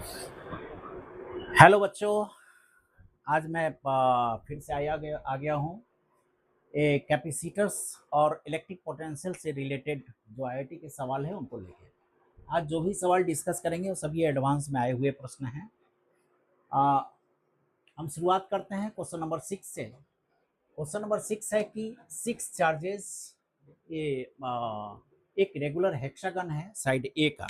Hello बच्चों। आज मैं फिर से आ गया हूँ कैपेसिटर्स और इलेक्ट्रिक पोटेंशियल से रिलेटेड जो आईआईटी के सवाल हैं उनको लेके। आज जो भी सवाल डिस्कस करेंगे वो सभी एडवांस में आए हुए प्रश्न हैं। हम शुरुआत करते हैं क्वेश्चन नंबर 6 से। क्वेश्चन नंबर 6 है कि 6 चार्जेस, ये एक रेगुलर हेक्सागन है साइड ए का,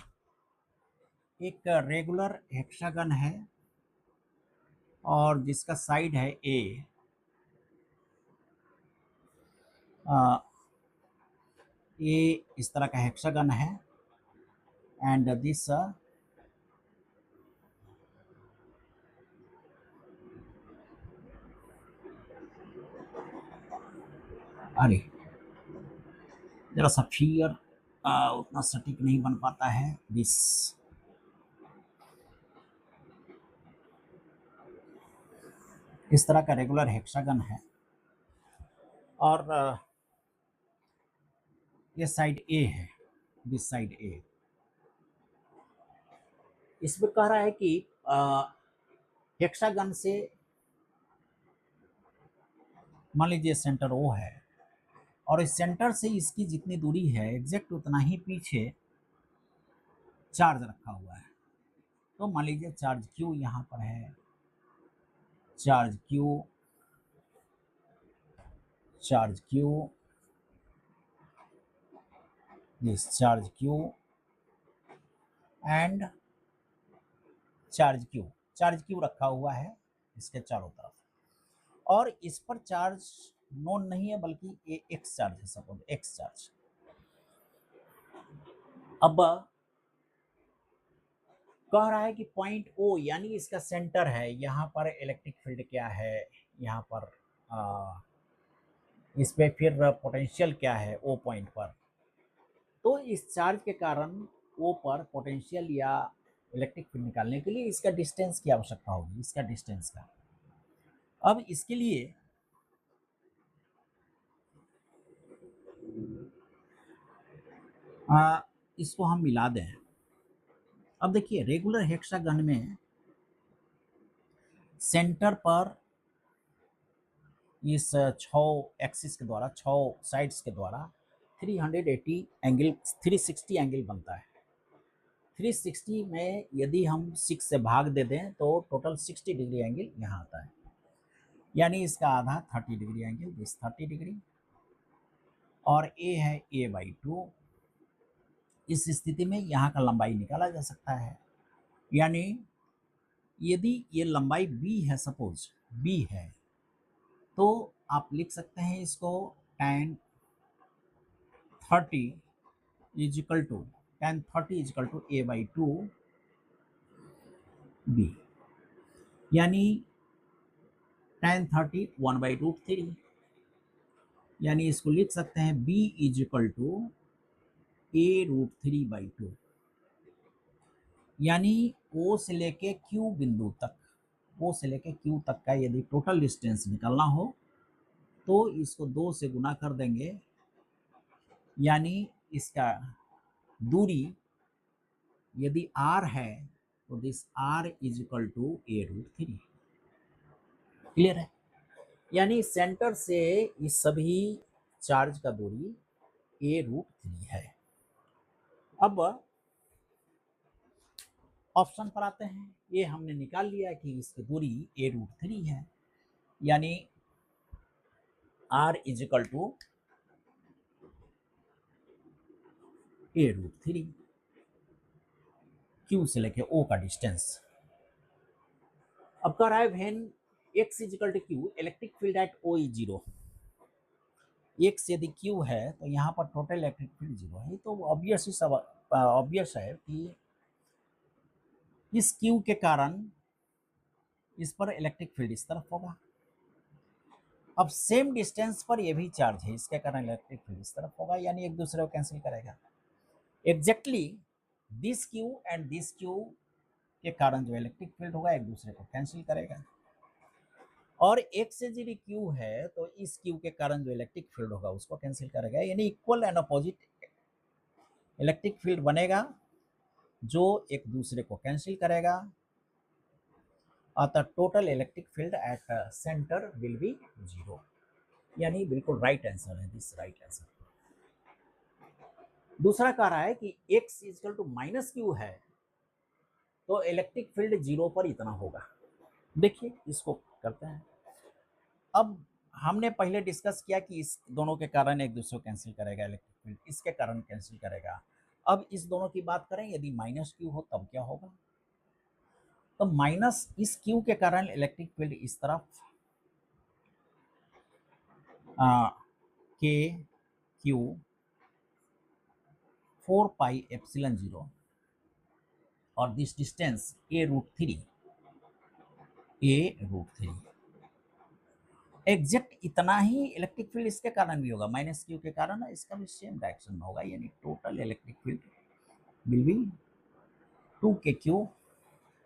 एक रेगुलर हेक्सागन है और जिसका साइड है ए। ये इस तरह का हेक्सागन है एंड दिस अरे जरा सा फिगर उतना सटीक नहीं बन पाता है। दिस इस तरह का रेगुलर हेक्सागन है और ये साइड ए है, दिस साइड ए। इसमें कह रहा है कि हेक्सागन से मान लीजिए सेंटर ओ है और इस सेंटर से इसकी जितनी दूरी है एग्जैक्ट उतना ही पीछे चार्ज रखा हुआ है। तो मान लीजिए चार्ज क्यू यहाँ पर है, charge Q, charge Q, this charge Q and charge Q रखा हुआ है इसके चारों तरफ और इस पर चार्ज नोन नहीं है बल्कि एक्स चार्ज है, सपोज एक्स चार्ज। अब कह रहा है कि पॉइंट ओ यानी इसका सेंटर है, यहाँ पर इलेक्ट्रिक फील्ड क्या है, यहाँ पर इस पे फिर पोटेंशियल क्या है ओ पॉइंट पर। तो इस चार्ज के कारण ओ पर पोटेंशियल या इलेक्ट्रिक फील्ड निकालने के लिए इसका डिस्टेंस की आवश्यकता होगी, इसका डिस्टेंस का। अब इसके लिए इसको हम मिला दें। अब देखिए रेगुलर हेक्सागन में सेंटर पर इस 6 एक्सिस के द्वारा, 6 साइड्स के द्वारा 380 एंगल, 360 एंगल बनता है। 360 में यदि हम 6 से भाग दे दें तो टोटल 60 डिग्री एंगल यहाँ आता है, यानी इसका आधा 30 डिग्री एंगल, दिस 30 डिग्री और ए है a/2। इस स्थिति में यहाँ का लंबाई निकाला जा सकता है, यानी यदि ये लंबाई b है, सपोज b है, तो आप लिख सकते हैं इसको tan 30 is equal to a/2 b, यानी tan 30 1/√3, यानी इसको लिख सकते हैं b is equal to a√3/2, यानी O से लेके Q बिंदु तक, O से लेके Q तक का यदि टोटल डिस्टेंस निकालना हो तो इसको 2 से गुना कर देंगे, यानी इसका दूरी यदि r है तो this r is equal to a√3। Clear है? यानी सेंटर से इस सभी चार्ज का दूरी a√3 है। अब ऑप्शन पर आते हैं। ये हमने निकाल लिया कि इसकी दूरी a√3 है, यानी r is equal to a√3, Q से लेके O का डिस्टेंस। अब कह रहा है when x is equal to Q, electric field at O is 0। x यदि Q है तो यहाँ पर टोटल इलेक्ट्रिक फील्ड 0 है, तो ऑब्वियस है कि इस Q के कारण इस पर इलेक्ट्रिक फील्ड इस तरफ होगा। अब सेम डिस्टेंस पर ये भी चार्ज है, इसके कारण इलेक्ट्रिक फील्ड इस तरफ होगा, यानी एक दूसरे को कैंसिल करेगा। Exactly this Q and this Q के कारण जो इलेक्ट्रिक फील्ड होगा एक दूसरे को कैंसिल करेगा। और x से यदि Q है तो इस Q के कारण जो इलेक्ट्रिक फील्ड होगा उसको कैंसिल करेगा, यानी equal and opposite electric field बनेगा जो एक दूसरे को कैंसिल करेगा। The total electric field at centre will be 0, यानी बिल्कुल राइट आंसर है दिस, राइट आंसर। दूसरा कह रहा है कि x equal to minus Q है तो इलेक्ट्रिक फील्ड 0 पर इतना होगा। देखिए इसको करते हैं। अब हमने पहले डिस्कस किया कि इस दोनों के कारण एक दूसरे को कैंसिल करेगा इलेक्ट्रिक फील्ड, इसके कारण कैंसिल करेगा। अब इस दोनों की बात करें, यदि माइनस क्यू हो तब क्या होगा? तो माइनस इस क्यू के कारण इलेक्ट्रिक फील्ड इस तरफ के क्यू 4 पाई एप्सिलॉन 0 और दिस डिस्टेंस a√3 एग्जैक्ट इतना ही इलेक्ट्रिक फील्ड इसके कारण भी होगा, माइनस क्यू के कारण इसका भी सेम डायरेक्शन में होगा, यानी total electric field will be 2 के क्यू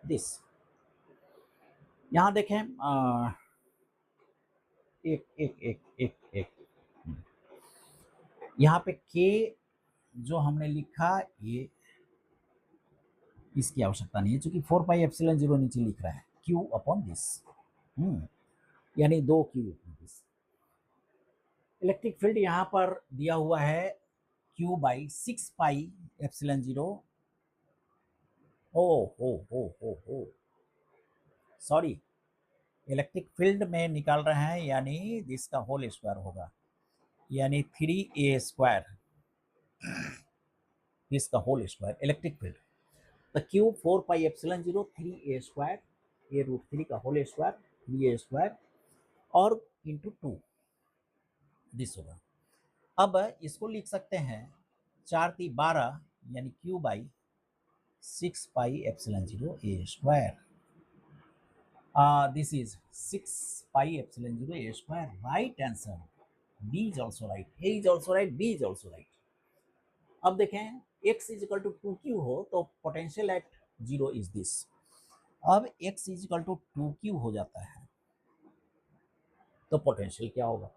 दिस। यहां देखें एक एक एक एक एक यहाँ पे के जो हमने लिखा ये इसकी आवश्यकता नहीं है, क्योंकि 4 पाई एप्सिलॉन 0 नीचे लिख रहा है क्यू अपॉन दिस, यानी 2 Q upon this. Electric field यहाँ पर दिया हुआ है क्यू बाई 6 पाई एप्सिलॉन 0। हो सॉरी, इलेक्ट्रिक फील्ड में निकाल रहे हैं, यानी इसका होल स्क्वायर होगा, यानी 3a² इसका होल स्क्वायर इलेक्ट्रिक फील्ड। तो Q 4 pi epsilon 0 3a², a√3 का होल स्क्वायर 3a² और इंटू 2 दिस होगा। अब इसको लिख सकते हैं 4 × 12 यानी Q by 6 pi epsilon 0 a²। This is 6 pi epsilon 0 a square. Right answer. B is also right. A is also right. B is also right. अब देखें x is equal to 2q हो तो पोटेंशियल एट 0 इज दिस। अब x is equal to 2q हो जाता है तो potential क्या होगा?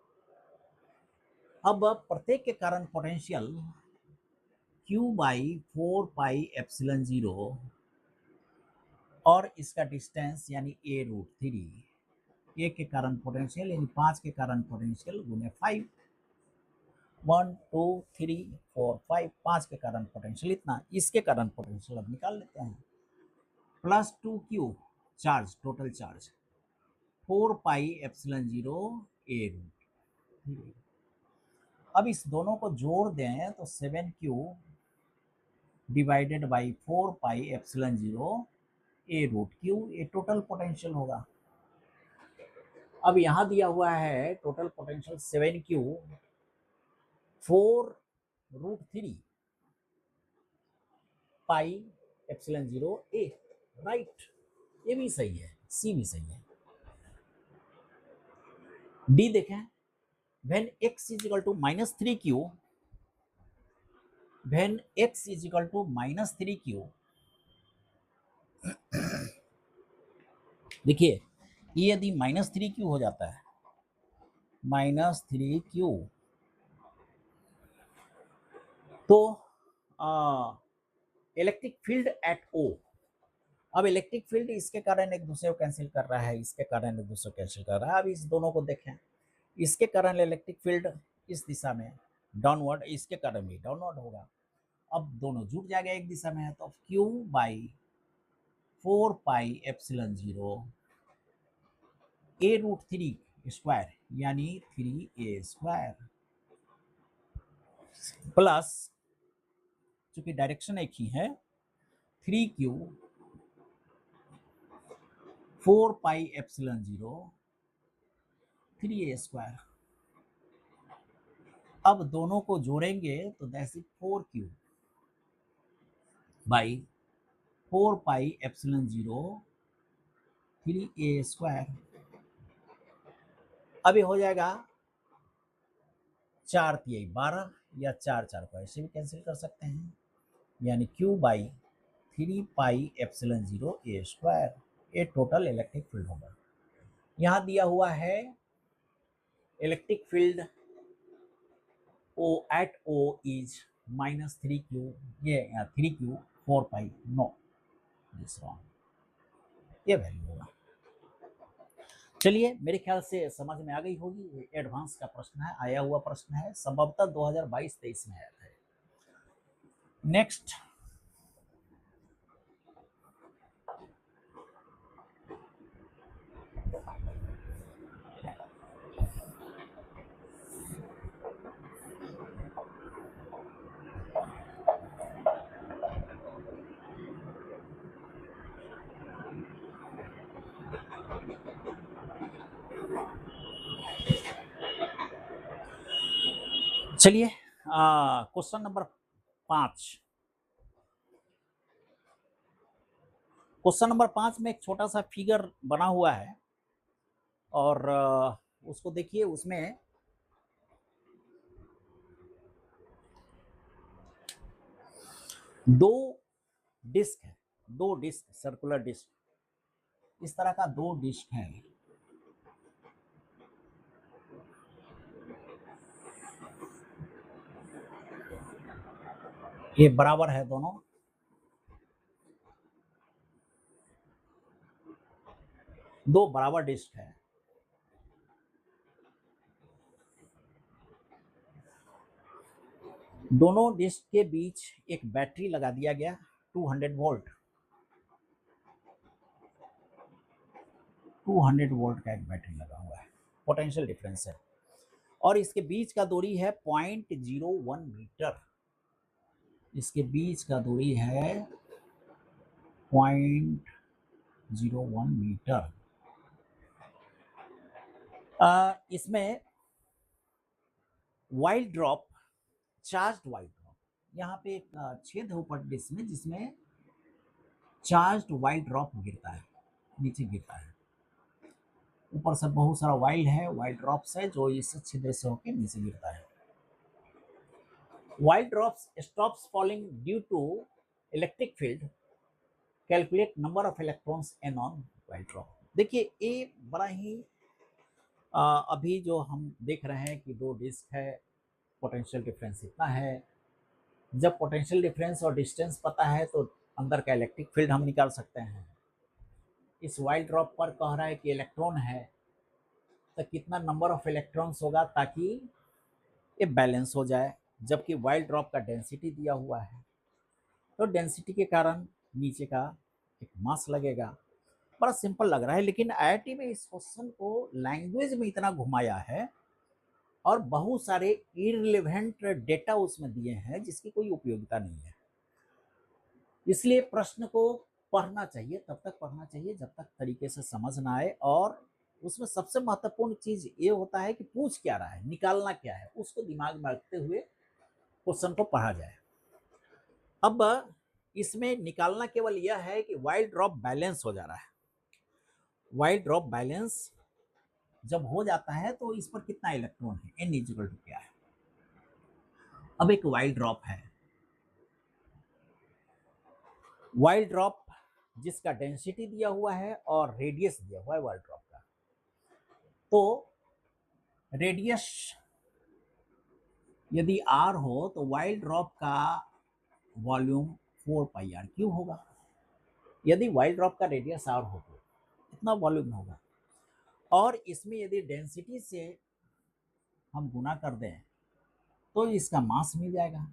अब प्रत्येक के कारण potential q by 4 pi epsilon 0 और इसका डिस्टेंस यानी a√3, एक के कारण पोटेंशियल यानी 5 के कारण पोटेंशियल गुने 5, 1 2 3 4 5, 5 के कारण पोटेंशियल इतना, इसके कारण पोटेंशियल अब निकाल लेते हैं। Plus 2q charge, total charge 4 pi epsilon 0 a√3। अब इस दोनों को जोड़ दें तो 7q divided by 4 pi epsilon 0 a√q, ये टोटल पोटेंशियल होगा। अब यहां दिया हुआ है total potential 7q 4√3 pi epsilon 0 a, right, ये भी सही है, सी भी सही है। डी देखें, when x is equal to -3q, when x is equal to -3q, देखिए ये यदि -3q हो जाता है, -3q, तो इलेक्ट्रिक फील्ड एट O, अब इलेक्ट्रिक फील्ड इसके कारण एक दूसरे को कैंसिल कर रहा है, इसके कारण एक दूसरे को कैंसिल कर रहा है। अब इस दोनों को देखें, इसके कारण इलेक्ट्रिक फील्ड इस दिशा में डाउनवर्ड, इसके कारण भी डाउनवर्ड होगा। अब दोनों जुट जाएगा एक दिशा में है तो Q by 4 pi epsilon 0 a√3 square यानी 3a² प्लस, चूंकि डायरेक्शन एक ही है, 3q 4 पाई एप्सिलॉन 0 3a²। अब दोनों को जोड़ेंगे तो that's 4q by 4 pi epsilon 0 3a²। अब ये हो जाएगा 4 × 12 या 4 4 को ऐसे भी कैंसिल कर सकते हैं, यानी q by 3 pi epsilon 0 a², ये टोटल इलेक्ट्रिक फील्ड होगा। यहाँ दिया हुआ है electric field O at O is -3q, ये 3q 4 pi, no this wrong, ये वैल्यू होगा। चलिए, मेरे ख्याल से समझ में आ गई होगी। ये एडवांस का प्रश्न है, आया हुआ प्रश्न है, संभवतः 2022-23 में आया था। नेक्स्ट, चलिए क्वेश्चन नंबर 5। क्वेश्चन नंबर 5 में एक छोटा सा फिगर बना हुआ है और उसको देखिए। उसमें दो डिस्क है, दो डिस्क, सर्कुलर डिस्क, इस तरह का दो डिस्क है। ये बराबर है दोनों, दो बराबर डिस्क है। दोनों डिस्क के बीच एक बैटरी लगा दिया गया 200 वोल्ट, 200 वोल्ट का एक बैटरी लगा हुआ है, पोटेंशियल डिफरेंस है। और इसके बीच का दूरी है 0.01 मीटर। इसके बीच का दूरी है 0.01 मीटर। इसमें wild drop, charged wild drop, यहाँ पे एक छेद है ऊपर डिस्क में जिसमें चार्ज्ड वाइल्ड ड्रॉप गिरता है, नीचे गिरता है। ऊपर से बहुत सारा वाइल्ड है, वाइल्ड ड्रॉप्स है जो इस छिद्र से होकर नीचे गिरता है। Oil drops stops falling due to electric field, calculate number of electrons N on oil drop. देखिए, ये बड़ा ही अभी जो हम देख रहे हैं कि दो डिस्क है, पोटेंशियल डिफरेंस इतना है। जब पोटेंशियल डिफरेंस और डिस्टेंस पता है तो अंदर का इलेक्ट्रिक फील्ड हम निकाल सकते हैं। इस वाइल्ड ड्रॉप पर कह रहा है कि इलेक्ट्रॉन है, तो कितना नंबर ऑफ इलेक्ट्रॉन्स होगा ताकि ये बैलेंस हो जाए। जबकि वाइल्ड ड्रॉप का डेंसिटी दिया हुआ है, तो डेंसिटी के कारण नीचे का एक मास लगेगा। बड़ा सिंपल लग रहा है, लेकिन आईआईटी में इस क्वेश्चन को लैंग्वेज में इतना घुमाया है और बहुत सारे इररिलेवेंट डेटा उसमें दिए हैं जिसकी कोई उपयोगिता नहीं है। इसलिए प्रश्न को पढ़ना चाहिए, तब तक पढ़ना चाहिए जब तक तरीके से समझ ना आए। और उसमें सबसे महत्वपूर्ण चीज ये होता है कि पूछ क्या रहा है, निकालना क्या है, उसको दिमाग में रखते हुए क्वेश्चन को पढ़ा जाए। अब इसमें निकालना केवल यह है कि वाइल्ड ड्रॉप बैलेंस हो जा रहा है। वाइल्ड ड्रॉप बैलेंस जब हो जाता है तो इस पर कितना इलेक्ट्रॉन है, एन इक्वल टू क्या है। अब एक वाइल्ड ड्रॉप है, वाइल्ड ड्रॉप जिसका डेंसिटी दिया हुआ है और रेडियस दिया हुआ है वाइल्ड ड्रॉप का। तो रेडियस यदि आर हो तो वाइल्ड ड्रॉप का वॉल्यूम 4πr³ होगा। यदि वाइल्ड ड्रॉप का रेडियस आर हो तो इतना वॉल्यूम होगा। और इसमें यदि डेंसिटी से हम गुना कर दें तो इसका मास मिल जाएगा,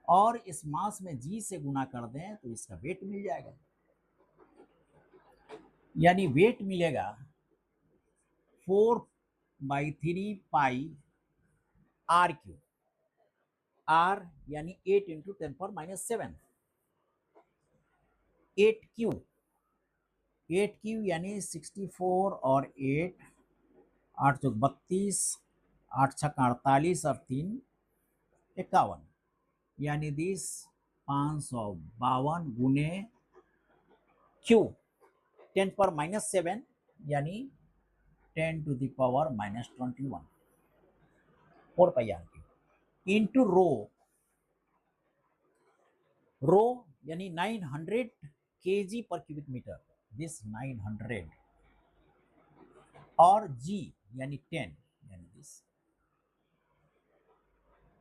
और इस मास में जी से गुना कर दें तो इसका वेट मिल जाएगा। यानी वेट मिलेगा 4/3πr³। आर यानी 8 × 10⁻⁷। 8 क्यू यानी 64 और 8, 8 चौक 32, 8 छक 48 और 3 51, यानी 552 गुने क्यू 10⁻⁷, यानी 10⁻⁻21 4πr³ इंटू रो। रो यानी 900 kg/m², दिस 900, और जी यानी 10, यानी दिस।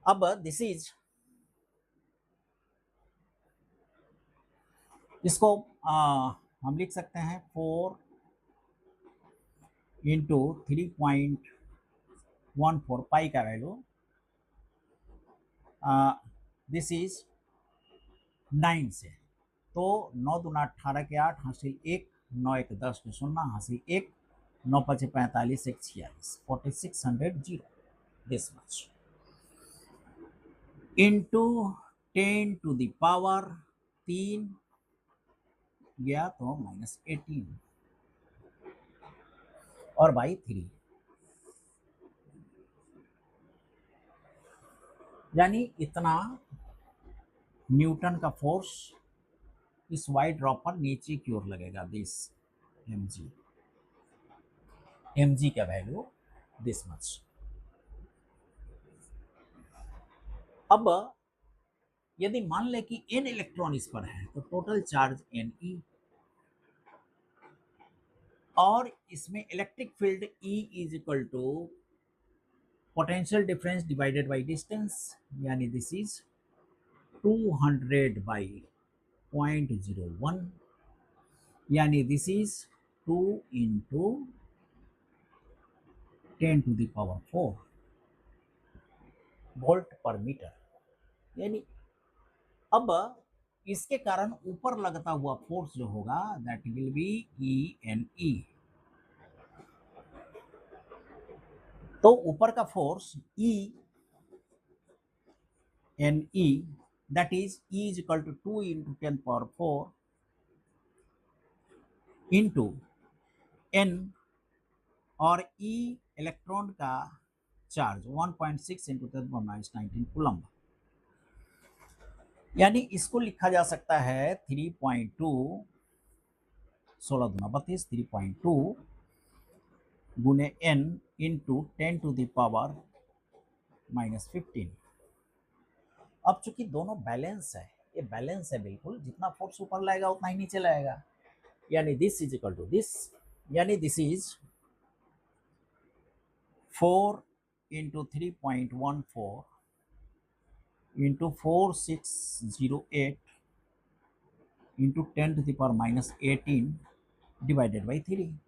अब दिस इज, इसको हम लिख सकते हैं 4 इंटू 3.14 पाई का वैल्यू, दिस इज 9 से, तो 9 दूना 18 के 8 हासिल 1, 9 1 10 के 0 हासिल 1, 9 5 45 1 46, 4600 zero, this much into 10 to the power 3 गया तो -18 और बाई 3, यानी इतना न्यूटन का फोर्स इस वाइट ड्रॉप पर नीचे की ओर लगेगा, दिस mg का वैल्यू दिस मच। अब यदि मान ले कि n इलेक्ट्रॉन इस पर है तो टोटल चार्ज Ne, और इसमें electric field E is equal to potential difference divided by distance, यानी दिस इज 200 बाई 0.01, यानी this is 2 into 10 to the power 4 volt per metre. यानी अब इसके कारण ऊपर लगता हुआ फोर्स जो होगा that will be E NE। तो ऊपर का force E NE that is E is equal to 2 into 10 power 4 into N, और E इलेक्ट्रॉन का चार्ज 1.6 इंटू 10 पावर -19 कूलम्ब, यानी इसको लिखा जा सकता है 3.2 16 दूना 32 3.2 गुने n into 10 to the power -15। अब चूंकि दोनों बैलेंस है, ये बैलेंस है बिल्कुल, जितना फोर्स ऊपर लाएगा उतना ही नीचे लाएगा, यानी this is equal to this, यानी this is 4 into 3.14 into 4608 into 10 to the power -18 divided by 3।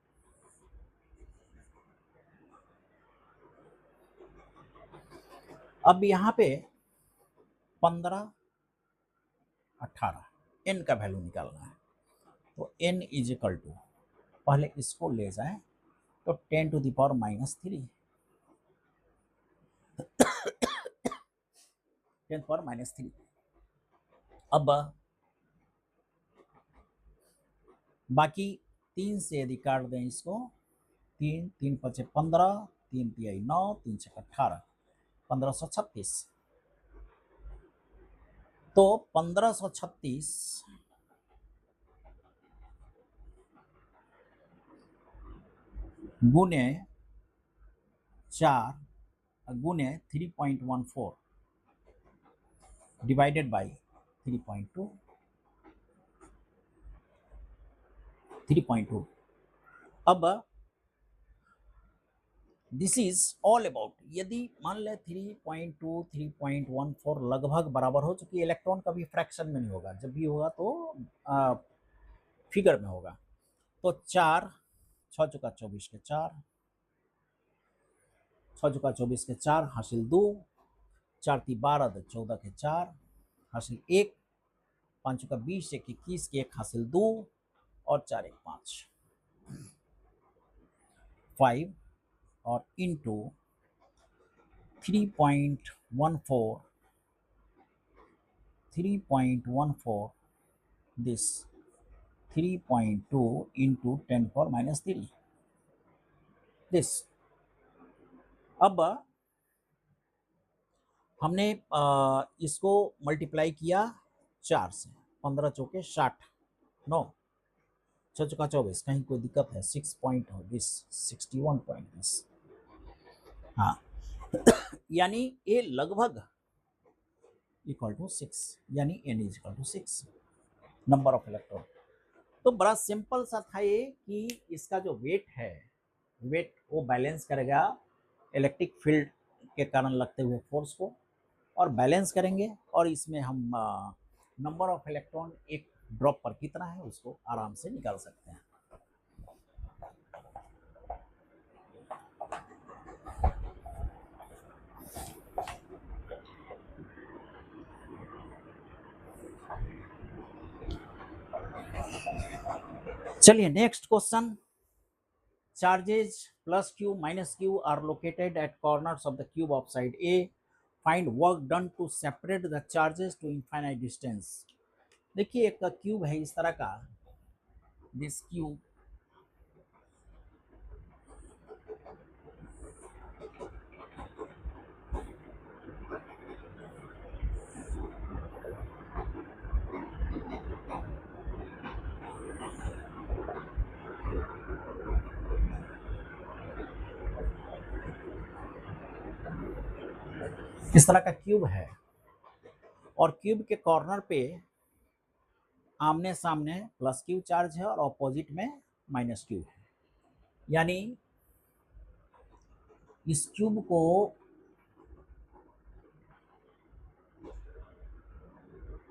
अब यहाँ पे 15 18 n का वैल्यू निकालना है, तो n इज इक्वल टू, पहले इसको ले जाए तो 10 टू द पावर -3, 10 पावर -3। अब बाकी 3 से यदि काट दें इसको, 3 3 5 15 3 3 9 3 6 18 1536, तो 1536 गुने 4 गुने 3.14 डिवाइडेड बाई 3.2। अब दिस इज ऑल अबाउट, यदि मान ले 3.2 3.14 लगभग बराबर हो, चूंकि इलेक्ट्रॉन कभी फ्रैक्शन में नहीं होगा, जब भी होगा तो फिगर में होगा, तो 4 6 चुका 24 के 4 6 चुका 24 के 4 हासिल 2, 4 ती 12 14 के 4 हासिल 1, 5 चुका 20 1 21 के 1 हासिल 2 और 4 1 5 और into 3.14 this 3.2 into 10 power -3 this. अब हमने इसको मल्टीप्लाई किया 4 से, 15 चौके 60 9 6 चौका 24, कहीं कोई दिक्कत है 6 पॉइंट हो दिस 61 पॉइंट दिस, हाँ यानी ए लगभग इक्वल टू 6, यानी n is equal to 6 number of electron. तो बड़ा सिंपल सा था ये कि इसका जो वेट है, वेट वो बैलेंस करेगा इलेक्ट्रिक फील्ड के कारण लगते हुए फोर्स को, और बैलेंस करेंगे, और इसमें हम नंबर ऑफ इलेक्ट्रॉन एक ड्रॉप पर कितना है उसको आराम से निकाल सकते हैं। चलिए next question, charges plus q minus q are located at corners of the cube of side A. Find work done to separate the charges to infinite distance. देखिए एक क्यूब है इस तरह का, दिस क्यूब, इस तरह का क्यूब है और क्यूब के कॉर्नर पे आमने सामने प्लस क्यू चार्ज है और ऑपोजिट में माइनस क्यू है। यानी इस क्यूब को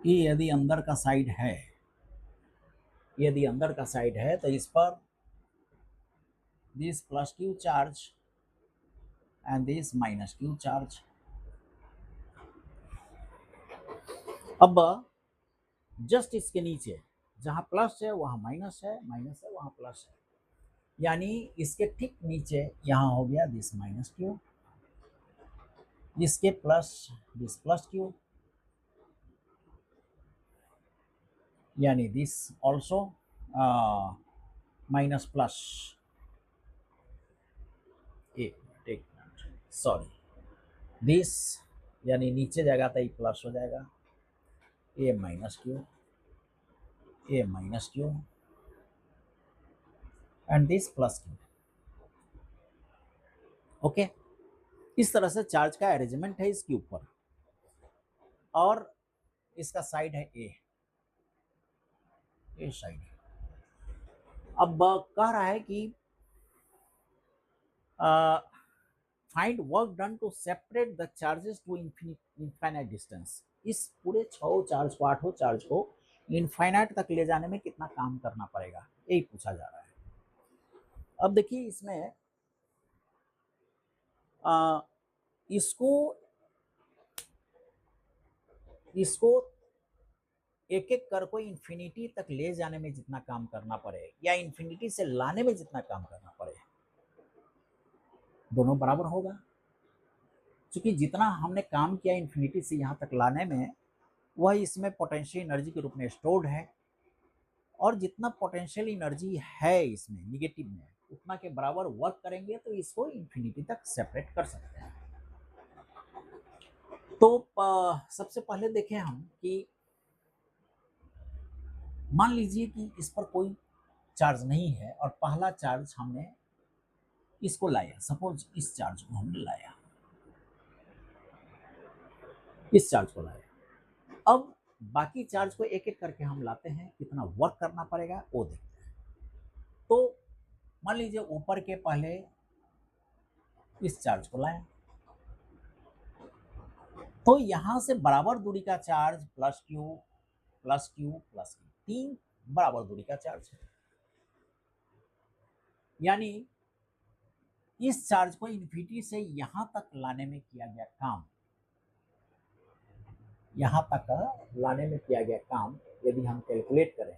ये यदि अंदर का साइड है, यदि अंदर का साइड है तो इस पर this plus Q charge and this minus Q charge. अब जस्ट इसके नीचे जहां प्लस है वहां माइनस है, माइनस है वहां प्लस है, यानी इसके ठीक नीचे यहां हो गया दिस माइनस क्यू, इसके प्लस दिस प्लस क्यू, यानी दिस ऑल्सो माइनस प्लस, एक सॉरी, दिस यानी नीचे जाएगा तो ये प्लस हो जाएगा, A minus Q, A minus Q and this plus Q. Okay, इस तरह से चार्ज का अरेंजमेंट है इस क्यूब पर और इसका साइड है ए साइड। अब कह रहा है कि find work done to separate the charges to infinite distance. इस पूरे 6 चार्ज को, 8 चार्ज को इनफाइनाइट तक ले जाने में कितना काम करना पड़ेगा, यही पूछा जा रहा है। अब देखिए इसमें इसको एक एक कर को इन्फिनिटी तक ले जाने में जितना काम करना पड़े या इन्फिनिटी से लाने में जितना काम करना पड़े, दोनों बराबर होगा। क्योंकि जितना हमने काम किया इन्फिनिटी से यहाँ तक लाने में, वह इसमें पोटेंशियल एनर्जी के रूप में स्टोर्ड है, और जितना पोटेंशियल एनर्जी है इसमें निगेटिव में, उतना के बराबर वर्क करेंगे तो इसको इन्फिनिटी तक सेपरेट कर सकते हैं। तो सबसे पहले देखें हम कि मान लीजिए कि इस पर कोई चार्ज नहीं है और पहला चार्ज हमने इसको लाया, सपोज इस चार्ज को हमने लाया, इस चार्ज को लाया। अब बाकी चार्ज को एक एक करके हम लाते हैं, कितना वर्क करना पड़ेगा वो देखते हैं। तो मान लीजिए ऊपर के पहले इस चार्ज को लाया, तो यहां से बराबर दूरी का charge plus Q plus Q plus Q, 3 बराबर दूरी का चार्ज है। यानी इस चार्ज को इन्फिनिटी से यहां तक लाने में किया गया काम, यहां तक लाने में किया गया काम यदि हम कैलकुलेट करें,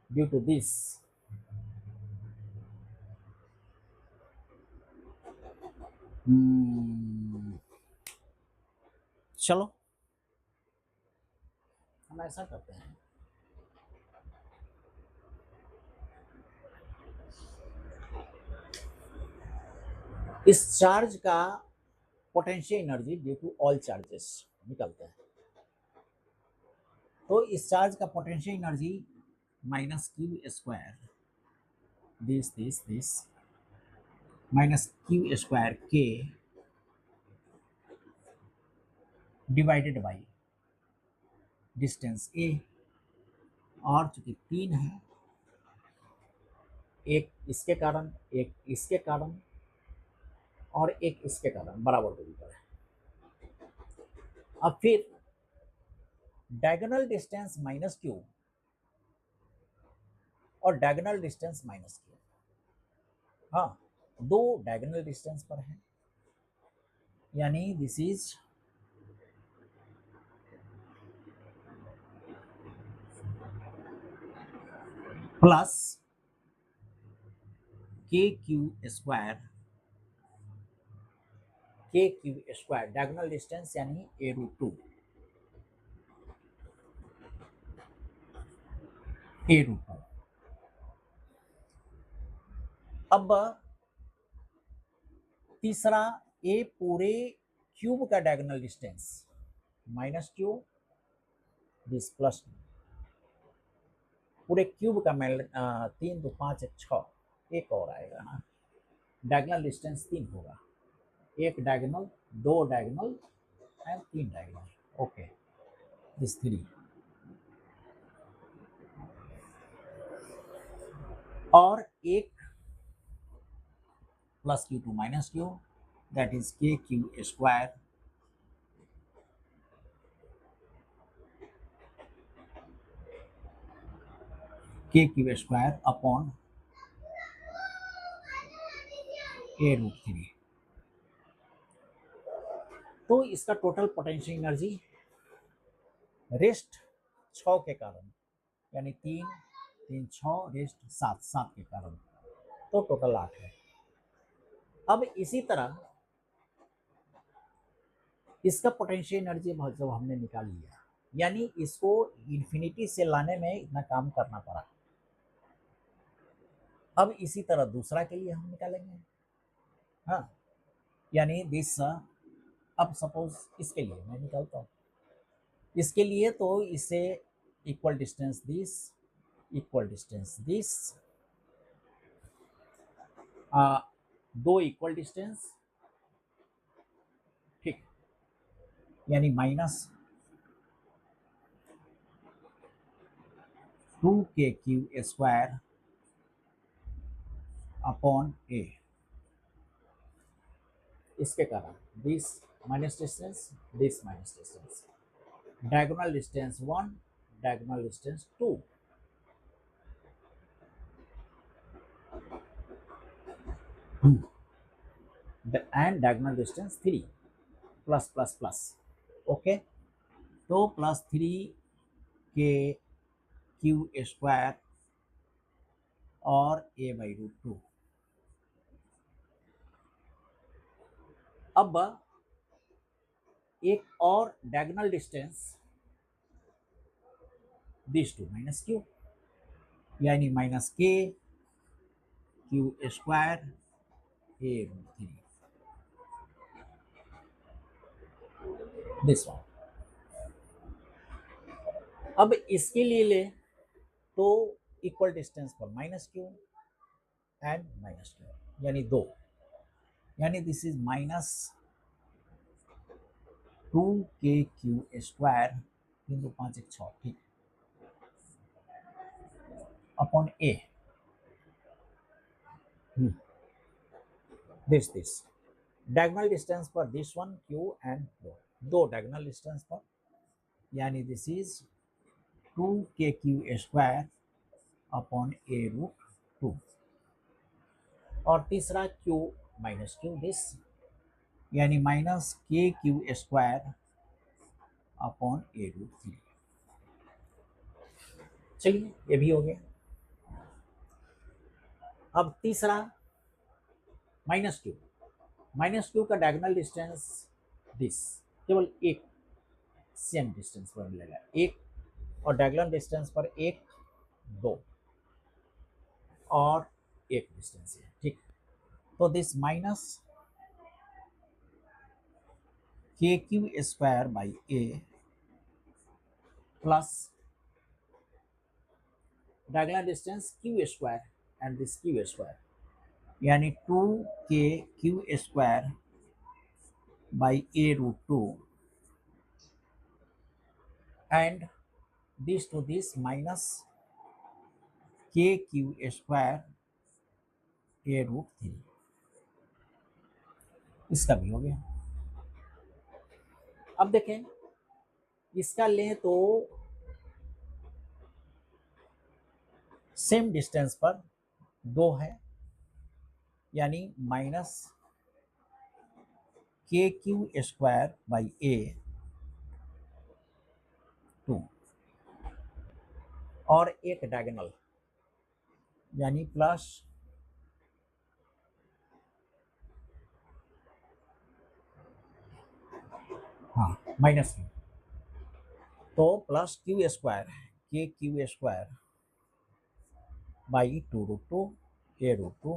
ड्यू टू दिस चलो हम ऐसा करते हैं, इस चार्ज का potential energy due to all charges निकलते हैं। तो इस चार्ज का potential energy minus Q square this minus Q square के डिवाइडेड बाई डिस्टेंस ए, और चूंकि 3 है, एक इसके कारण, एक इसके कारण और एक इसके कारण बराबर दूरी पर है। अब फिर डायगोनल डिस्टेंस माइनस क्यू और डायगोनल डिस्टेंस माइनस क्यू, हाँ 2 डायगोनल डिस्टेंस पर है, यानी दिस इज प्लस के क्यू स्क्वायर डायगोनल डिस्टेंस यानी a√2 a√2। अब तीसरा ए पूरे क्यूब का diagonal distance -q this plus पूरे क्यूब का 3 2 5 1 6 एक और आएगा ना, डायगोनल डिस्टेंस 3 होगा, एक डायगोनल, दो diagonal and 3 diagonal. Okay, this 3 और एक plus q2 minus q that is के क्यू स्क्वायर अपॉन a√3। तो इसका टोटल पोटेंशियल एनर्जी रेस्ट 6 के कारण यानी 3 3 6 रेस्ट 7 7 के कारण, तो टोटल 8 है। अब इसी तरह इसका पोटेंशियल एनर्जी जब हमने निकाल लिया, यानी इसको इन्फिनिटी से लाने में इतना काम करना पड़ा। अब इसी तरह दूसरा के लिए हम निकालेंगे, हाँ, यानी दिस अब सपोज इसके लिए मैं निकालता हूँ, इसके लिए तो इसे equal distance this, equal distance this, दो इक्वल डिस्टेंस, ठीक, यानी -2k⁴ अपॉन a, इसके कारण this minus distance, this minus distance, diagonal distance 1, diagonal distance 2, and diagonal distance 3 plus plus plus. Okay, तो +3k⁴ और a/√2। अब एक और diagonal distance this to minus q यानी -k⁴ a√3 दिस वन। अब इसके लिए ले तो इक्वल डिस्टेंस पर -q एंड -q यानी 2, यानी दिस इज -2k⁴ 3 2 5 1 6, ठीक, upon a this diagonal distance पर दिस वन q एंड दो डायगोनल डिस्टेंस पर, यानी this is 2k⁴ upon a√2 और तीसरा q दिस यानी -k⁴ अपॉन a√3। चलिए ये भी हो गया। अब तीसरा -q का डायगोनल डिस्टेंस दिस केवल एक सेम डिस्टेंस पर मिलेगा, एक, और डायगोनल डिस्टेंस पर 1 2 और एक डिस्टेंस है, ठीक। तो this -k⁴ by a plus diagonal distance q² and this q² यानी 2k⁴ by a√2 and this to this -k⁴ a√3, इसका भी हो गया। अब देखें इसका लें तो सेम डिस्टेंस पर 2 है, यानी -k⁴ बाई a 2 और एक डायगोनल यानी प्लस हाँ माइनस क्यू, तो प्लस क्यू स्क्वायर के Q square by 2√2 a√2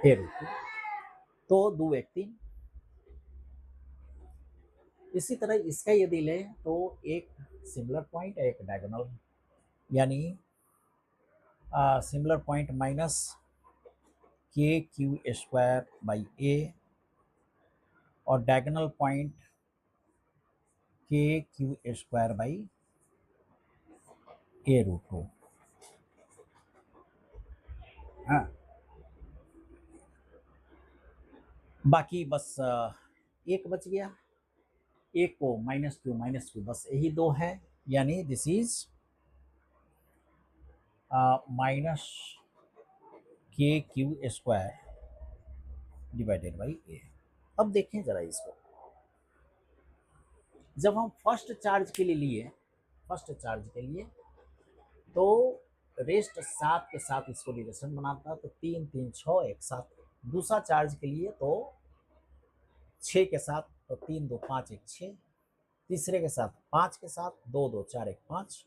a√2, तो 2 1 3। इसी तरह इसका यदि लें तो एक सिमिलर पॉइंट है, एक डायगोनल, यानी सिमिलर पॉइंट माइनस के क्यू स्क्वायर बाई ए और डायगोनल पॉइंट के क्यू स्क्वायर बाई a√2। हाँ, बाकी बस एक बच गया, एक को माइनस क्यू, बस यही दो है, यानी दिस इज माइनस के क्यू स्क्वायर डिवाइडेड बाई ए। अब देखें जरा इसको, जब हम फर्स्ट चार्ज के लिए तो रेस्ट 7 के साथ इसको रिलेशन बनाता, तो 3 3 6 एक साथ। दूसरा चार्ज के लिए तो 6 के साथ, तो 3 2 5 1 6। तीसरे के साथ 5 के साथ 2 2 4 1 5।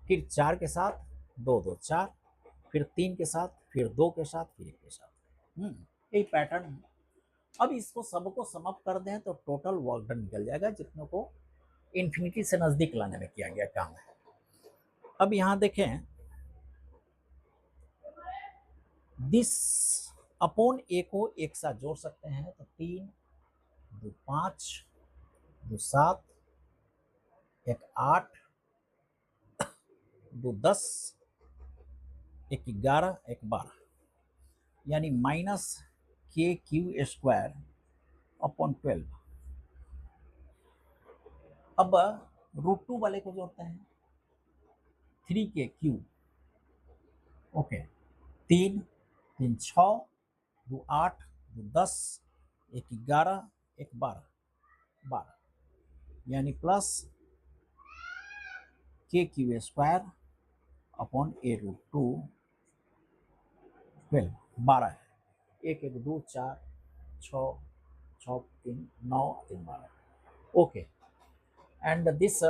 फिर 4 के साथ 2 2 4। फिर 3 के साथ, फिर 2 के साथ, फिर 1 के साथ। यही पैटर्न है। अब इसको सबको सम अप कर दें तो टोटल वर्क डन निकल जाएगा, जितनों को इन्फिनिटी से नजदीक लाने में किया गया काम है। अब यहां देखें, दिस अपॉन ए को एक साथ जोड़ सकते हैं, तो 3 2 5 2 7 1 8 2 10 1 11 1 12, यानी माइनस के क्यू स्क्वायर अपॉन 12। अब √2 वाले को जोड़ते हैं, 3 के क्यू, ओके, 3 3 6 2 8 2 10 1 11 1 12, यानी प्लस के क्यू स्क्वायर अपॉन a√2 12, 12 है। 1 1 2 4 6 6 3 9 3 12, ओके। एंड दिस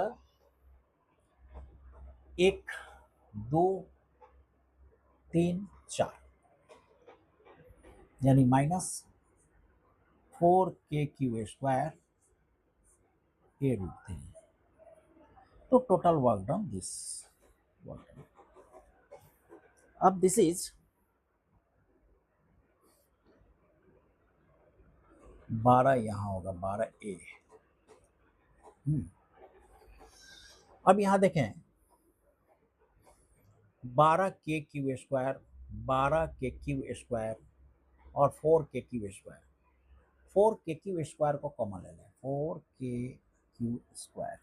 1 2 3 4, यानी माइनस 4 के क्यू स्क्वायर a√3। तो total work done this work done. अब दिस इज 12, यहाँ होगा 12a। अब यहाँ देखें, 12 के क्यू स्क्वायर, 12 के क्यू स्क्वायर और 4 के क्यू स्क्वायर। 4 के क्यू स्क्वायर को कॉमन ले लें, 4 के क्यू स्क्वायर,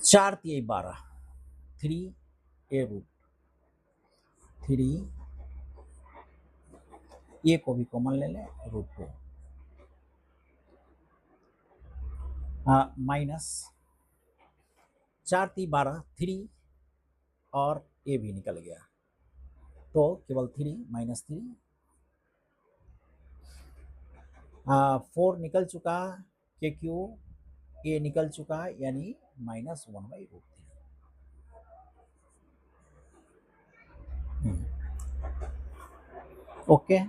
4 3 12, 3 a√3, ए को भी कॉमन ले लें, √2, माइनस 4 3 12, 3 और ए भी निकल गया, तो केवल 3 माइनस 3, 4 निकल चुका, के क्यू ए निकल चुका, यानी -1/√3। Okay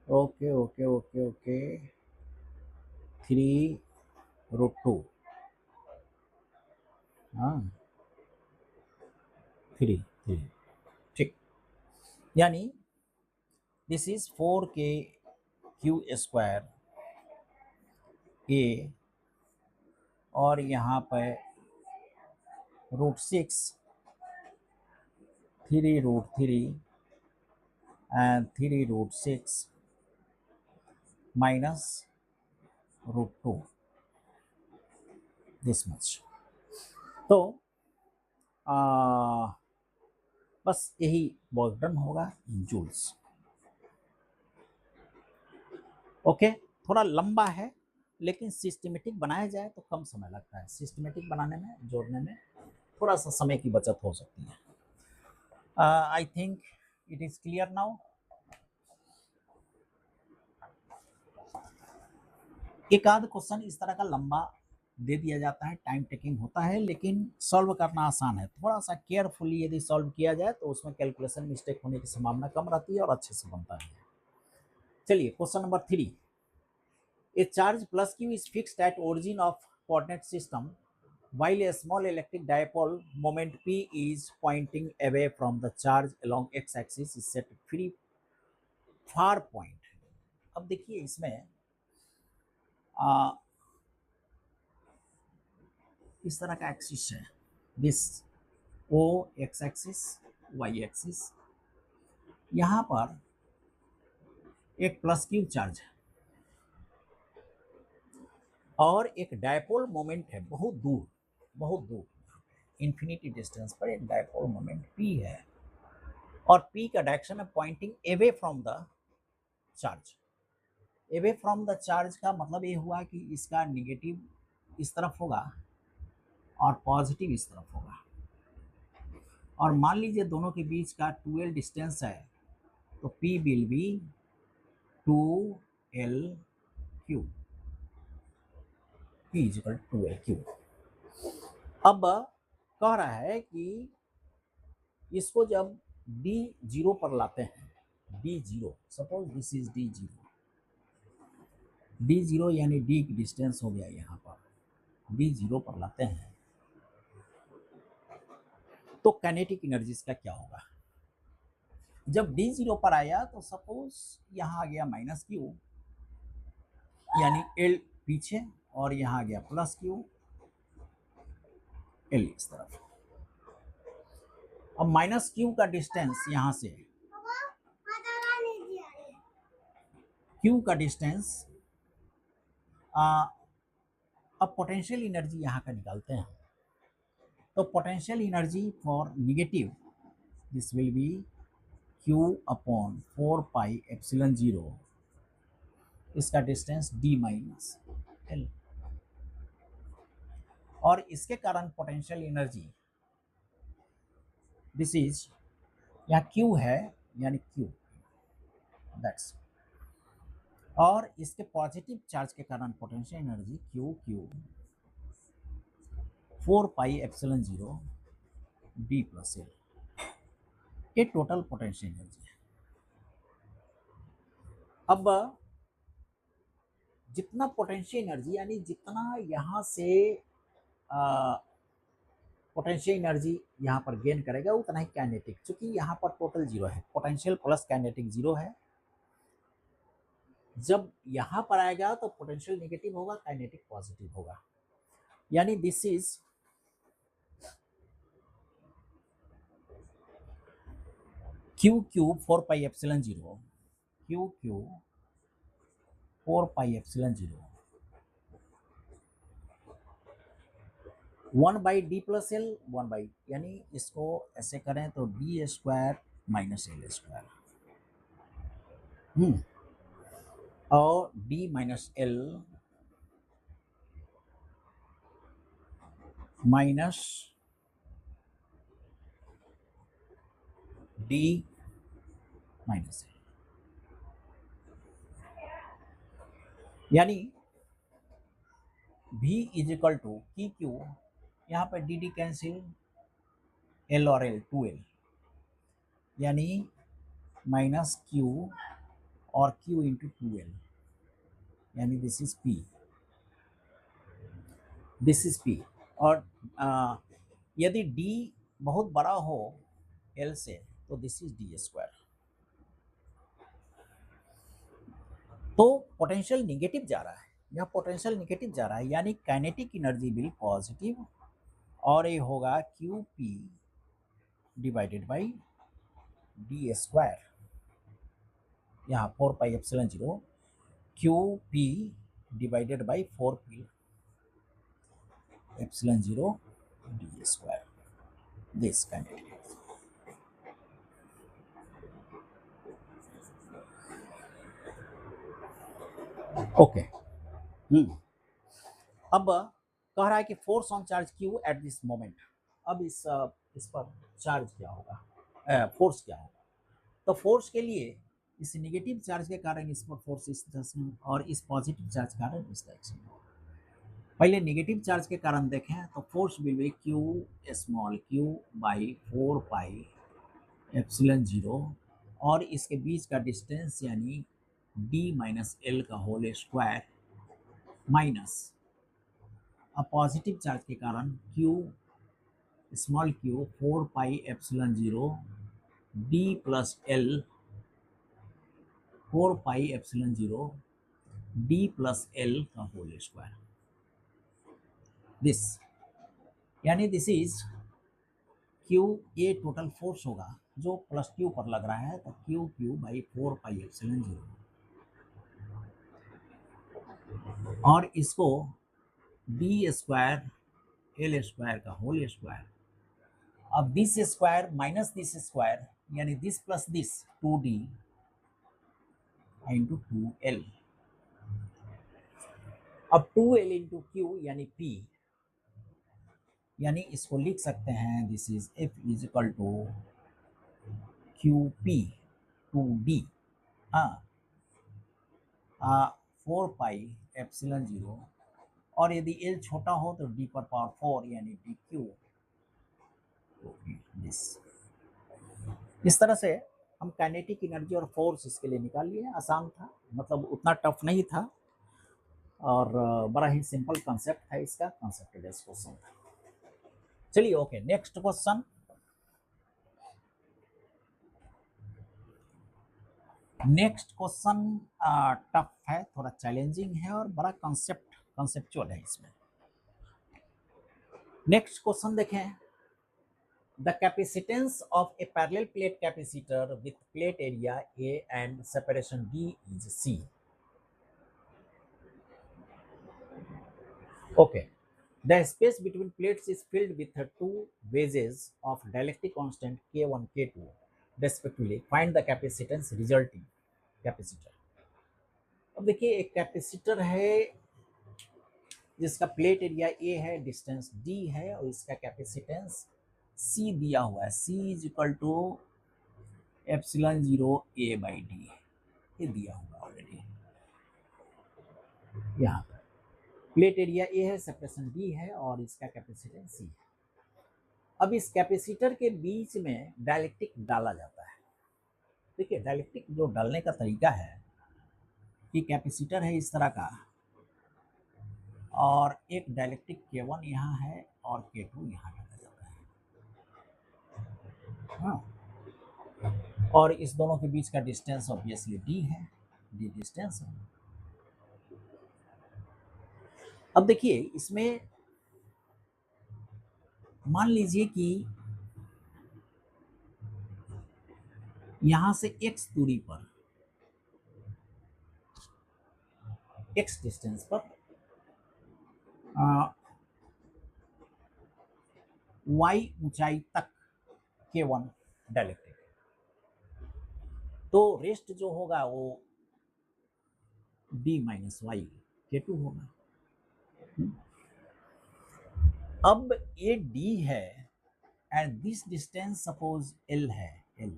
okay okay okay okay, 3√2, हाँ 3 3, ठीक, यानी दिस इज 4 के क्यू स्क्वायर ए और यहाँ पर √6 3√3 and 3√6 minus √2, this much। तो बस यही वर्क डन होगा इन जूल्स। ओके। थोड़ा लंबा है, लेकिन सिस्टमेटिक बनाया जाए तो कम समय लगता है। सिस्टमेटिक बनाने में, जोड़ने में थोड़ा सा समय की बचत हो सकती है। I think it is clear now. एक आध क्वेश्चन इस तरह का लंबा दे दिया जाता है, टाइम टेकिंग होता है, लेकिन सॉल्व करना आसान है। थोड़ा सा केयरफुली यदि सॉल्व किया जाए तो उसमें कैलकुलेशन मिस्टेक होने की संभावना कम रहती है और अच्छे से बनता है। चलिए question number 3। A charge plus Q is fixed at origin of coordinate system while a small electric dipole moment P is pointing away from the charge along x axis is set free far point। अब देखिए इसमें इस तरह का axis है, this O X axis Y axis, यहां पर एक प्लस क्यू चार्ज है और एक डायपोल मोमेंट है बहुत दूर, बहुत दूर, इंफिनिटी डिस्टेंस पर एक डायपोल मोमेंट P है और P का डायरेक्शन है pointing away from the charge. Away from the charge का मतलब ये हुआ कि इसका निगेटिव इस तरफ होगा और पॉजिटिव इस तरफ होगा। और मान लीजिए दोनों के बीच का 2L डिस्टेंस है तो P will be 2L3, P equal 2L3। अब कह रहा है कि इसको जब D0 पर लाते हैं, D0 suppose this is D0 यानी D की डिस्टेंस हो गया यहाँ पर, D0 पर लाते हैं तो काइनेटिक एनर्जीज का क्या होगा। जब D0 पर आया तो सपोज यहाँ आ गया माइनस क्यू यानी L पीछे और यहाँ आ गया प्लस क्यू, L इस तरफ। अब माइनस क्यू का डिस्टेंस यहाँ से, क्यू का डिस्टेंस, अब पोटेंशियल एनर्जी यहाँ का निकालते हैं तो potential energy for negative this will be Q upon 4 pi epsilon 0, इसका डिस्टेंस D माइनस L और इसके कारण पोटेंशियल एनर्जी दिस इज, यहाँ Q है यानी Q दैट्स, और इसके पॉजिटिव चार्ज के कारण potential energy Q 4 pi epsilon 0 D plus L, ये टोटल पोटेंशियल एनर्जी है। अब जितना पोटेंशियल एनर्जी यानी जितना यहाँ से पोटेंशियल एनर्जी यहाँ पर गेन करेगा उतना ही काइनेटिक, क्योंकि यहाँ पर टोटल 0 है, पोटेंशियल प्लस काइनेटिक 0 है। जब यहाँ पर आएगा तो पोटेंशियल नेगेटिव होगा, काइनेटिक पॉजिटिव होगा, यानी this is Q 4 pi epsilon 0, Q 4 pi epsilon 0 1 by D plus L 1 by, यानी इसको ऐसे करें तो D square minus L square और D minus L minus D minus L, यानी V इज इक्वल टू की क्यू, यहाँ पर डी कैंसिल, L और L 2L, यानी माइनस Q और Q इंटू 2L, यानी this is P, this is P। और यदि D बहुत बड़ा हो L से तो दिस इज D स्क्वायर। तो पोटेंशियल निगेटिव जा रहा है, यहाँ पोटेंशियल निगेटिव जा रहा है, यानी काइनेटिक एनर्जी विल पॉजिटिव और ये होगा QP divided by D square, यहाँ 4 pi epsilon 0 QP divided by 4P epsilon 0 D square, this kinetic. Okay. अब कह रहा है कि force on charge Q at this moment. अब इस पर चार्ज क्या होगा, फोर्स क्या होगा। तो फोर्स के लिए इस नेगेटिव चार्ज के कारण इस पर फोर्स इस डायरेक्शन और इस पॉजिटिव चार्ज के कारण इस डायरेक्शन में। पहले नेगेटिव चार्ज के कारण देखें तो force will be Q small Q by 4 pi epsilon 0 और इसके बीच का डिस्टेंस यानी d माइनस एल का whole square minus positive charge के कारण q small q 4 pi epsilon 0 d plus L 4 pi epsilon 0 d plus L का whole square. This यानी दिस इज क्यू, ये टोटल फोर्स होगा जो प्लस क्यू पर लग रहा है, तो Q Q by 4 pi epsilon 0 और इसको डी स्क्वायर एल स्क्वायर का होल स्क्वायर। अब this square minus this square यानी this plus this 2d into 2l। अब 2l इंटू क्यू यानी p, यानी इसको लिख सकते हैं this is F is equal to Q P 2d 4 pi epsilon 0 और यदि l छोटा हो तो d पर पावर 4 यानी डी क्यू। इस तरह से हम काइनेटिक एनर्जी और फोर्स इसके लिए निकाल लिए। आसान था, मतलब उतना टफ नहीं था और बड़ा ही सिंपल कॉन्सेप्ट था इसका, कॉन्सेप्ट बेस्ड क्वेश्चन था। चलिए okay, next question. Next question tough है, थोड़ा चैलेंजिंग है और बड़ा कॉन्सेप्चुअल है इसमें। नेक्स्ट क्वेश्चन देखें। The capacitance of a parallel plate capacitor with plate area A and separation D is C. Okay. The space between plates is filled with two wedges of dielectric constant K1, K2 respectively. Find the capacitance resulting capacitor. अब देखिए एक capacitor है जिसका plate area A है, distance D है और इसका capacitance C दिया हुआ है। C is equal to epsilon 0 A by D, ये दिया हुआ ऑलरेडी। यहाँ पर प्लेट एरिया A है, सेपरेशन D है और इसका कैपेसिटेंस C है। अब इस कैपेसिटर के बीच में डाइलेक्ट्रिक डाला जाता है। देखिए डाइलेक्ट्रिक जो डालने का तरीका है कि कैपेसिटर है इस तरह का और एक डाइलेक्ट्रिक K1 यहाँ है और K2 यहाँ डाला जाता है। हाँ, और इस दोनों के बीच का डिस्टेंस ऑब्वियसली D है, D डिस्टेंस है। अब देखिए इसमें मान लीजिए कि यहां से x दूरी पर, x डिस्टेंस पर y ऊंचाई तक K1 डाइलेक्ट्रिक, तो रेस्ट जो होगा वो d माइनस वाई K2 होगा। अब ये d है and this distance suppose l है, l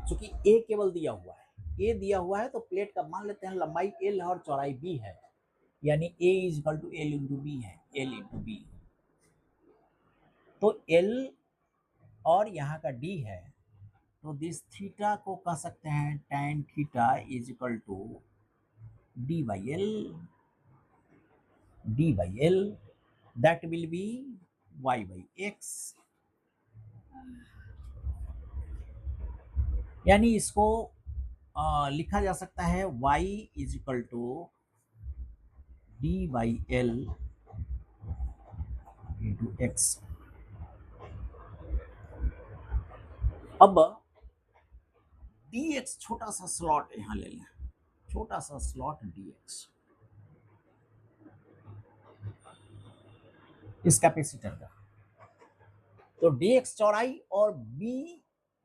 चूंकि a केवल दिया हुआ है, a दिया हुआ है तो प्लेट का मान लेते हैं लंबाई l है और चौड़ाई b है, यानी a is equal to l into B है, l इंटू बी। तो l और यहाँ का d है तो दिस थीटा को कह सकते हैं tan theta is equal to d by L that will be y by X. यानी इसको लिखा जा सकता है y is equal to d by L into X. अब dx छोटा सा स्लॉट यहाँ ले लें, छोटा सा स्लॉट dx इस कैपेसिटर का, तो dx चौड़ाई और b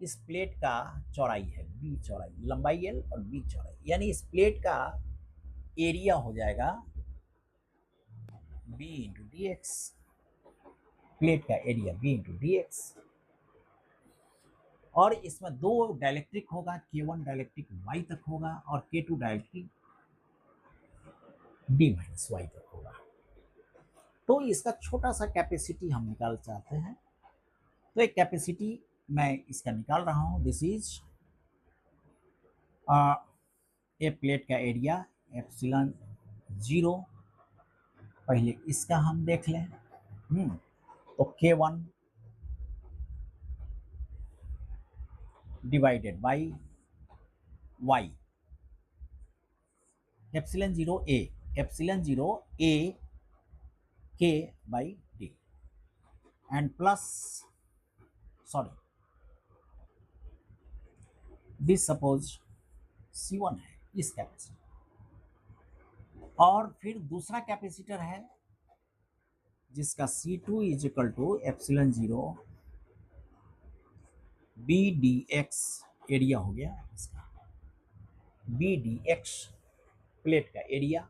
इस प्लेट का चौड़ाई है बी चौड़ाई, लंबाई एल और बी चौड़ाई, यानी इस प्लेट का एरिया हो जाएगा B into D X, plate का area B into D X. और इसमें दो डाइलेक्ट्रिक होगा, K1 डाइलेक्ट्रिक y तक होगा और K2 dielectric d minus Y तक होगा। तो इसका छोटा सा कैपेसिटी हम निकाल चाहते हैं, तो एक कैपेसिटी मैं इसका निकाल रहा हूं। दिस इज ए प्लेट का एरिया एप्सिलॉन 0, पहले इसका हम देख लें। तो K1 divided by y, epsilon 0 a, epsilon 0 a k by d and plus, sorry this suppose C1 है इस कैपेसिटर, और फिर दूसरा कैपेसिटर है जिसका C2 is equal to epsilon 0 B D X, area हो गया इसका बी डी एक्स, प्लेट का area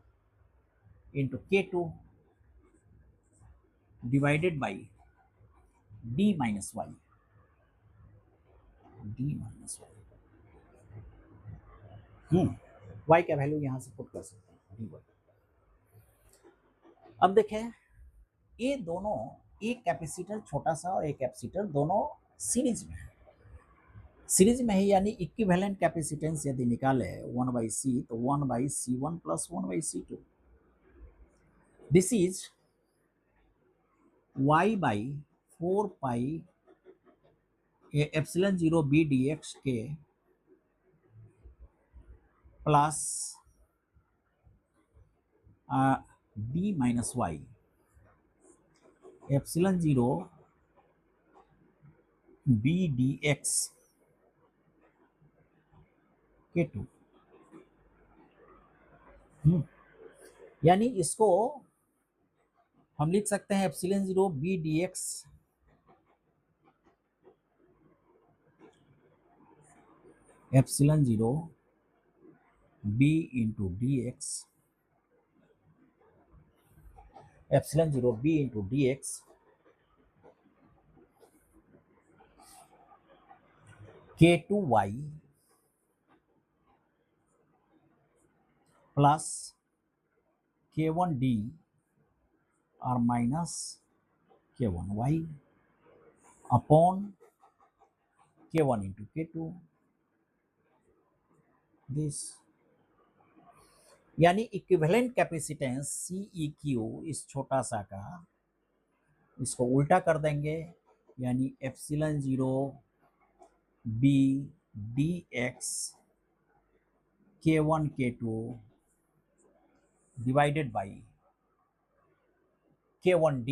into K2 divided by D minus Y, D minus Y. Y का वैल्यू यहां से पुट कर सकते हैं डी वाई। अब देखें ये दोनों, एक कैपेसिटर छोटा सा और एक कैपेसिटर दोनों सीरीज में है, सीरीज में है, यानी इक्विवेलेंट कैपेसिटेंस यदि निकाले 1/c तो 1/c1 plus 1/c2, this is y by 4 pi epsilon 0 B D X के plus b minus Y epsilon 0 B D X के 2। यानी इसको हम लिख सकते हैं epsilon 0 B D X epsilon 0 b into D X, epsilon 0 b into D X K2y plus K1d और minus K1y upon K1 into K2 this, यानी equivalent capacitance CEQ इस छोटा सा का, इसको उल्टा कर देंगे, यानी epsilon 0 b D X K1 K2 divided by K1d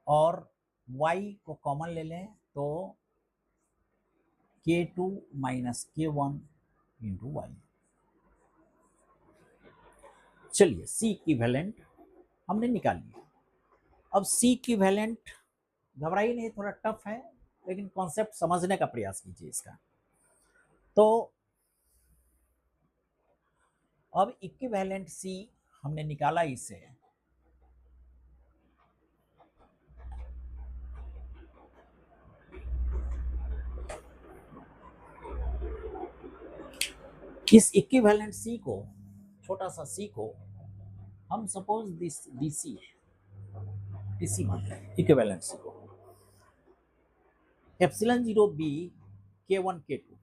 और y को कॉमन ले लें तो K2 minus K1 into Y. चलिए C इक्विवेलेंट हमने निकाल लिया। अब C इक्विवेलेंट, घबराइए नहीं, थोड़ा टफ है, लेकिन कॉन्सेप्ट समझने का प्रयास कीजिए इसका। तो अब इक्विवेलेंट C हमने निकाला इसे, इस इक्विवेलेंट C को, छोटा सा C को हम सपोज दिस DC है, DC इक्विवेलेंट C को epsilon 0 b K1 K2,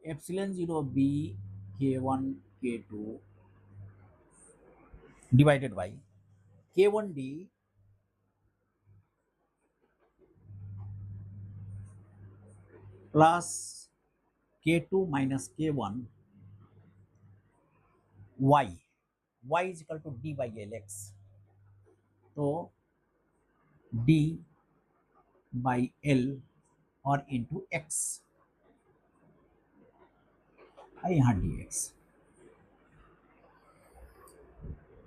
epsilon 0 b K1 K2 divided by K1d plus K2 minus K1 y, y is equal to D by L X, तो d by L और into X, यहाँ D X,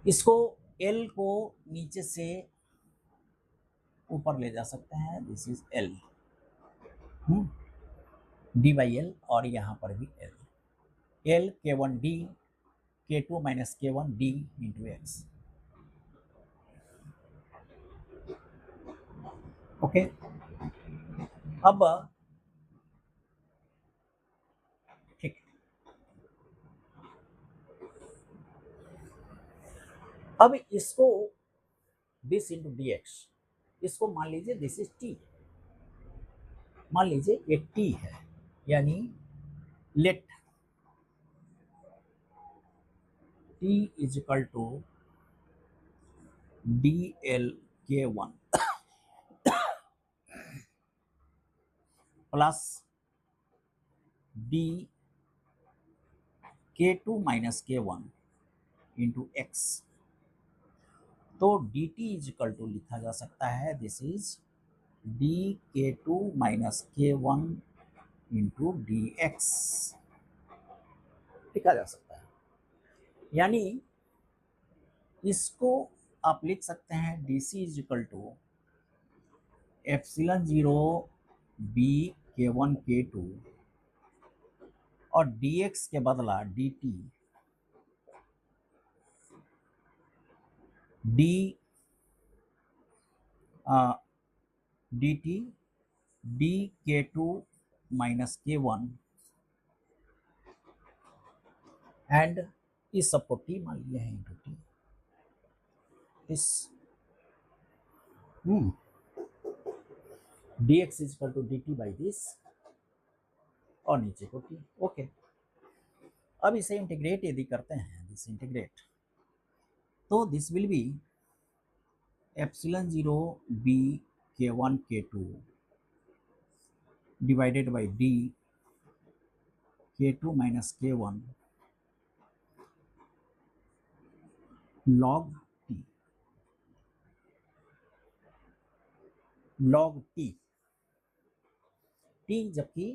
इसको l को नीचे से ऊपर ले जा सकते हैं, this is L, D by L, और यहाँ पर भी L, L K1 D K2 minus K1 D into x. Okay, अब ठीक, अब इसको दिस इंटू डी एक्स, इसको मान लीजिए दिस इज टी, मान लीजिए एक टी है, यानी let T is equal to D L K1 plus D K2 minus K1 into X. तो D T is equal to लिखा जा सकता है, this is D K2 minus K1 into D X लिखा जा सकता है। यानी इसको आप लिख सकते हैं D C is equal to epsilon 0 B K1 K2 और dx के बदला dt d dt d K2 minus K1 and इस सबको t मान लिया है इंटू टी, इस dx is equal to dt by this और नीचे को t। ओके, अब इसे इंटीग्रेट यदि करते हैं, दिस इंटीग्रेट, तो this will be epsilon 0 b K1 K2 divided by d K2 minus K1 log t, log t, t जबकि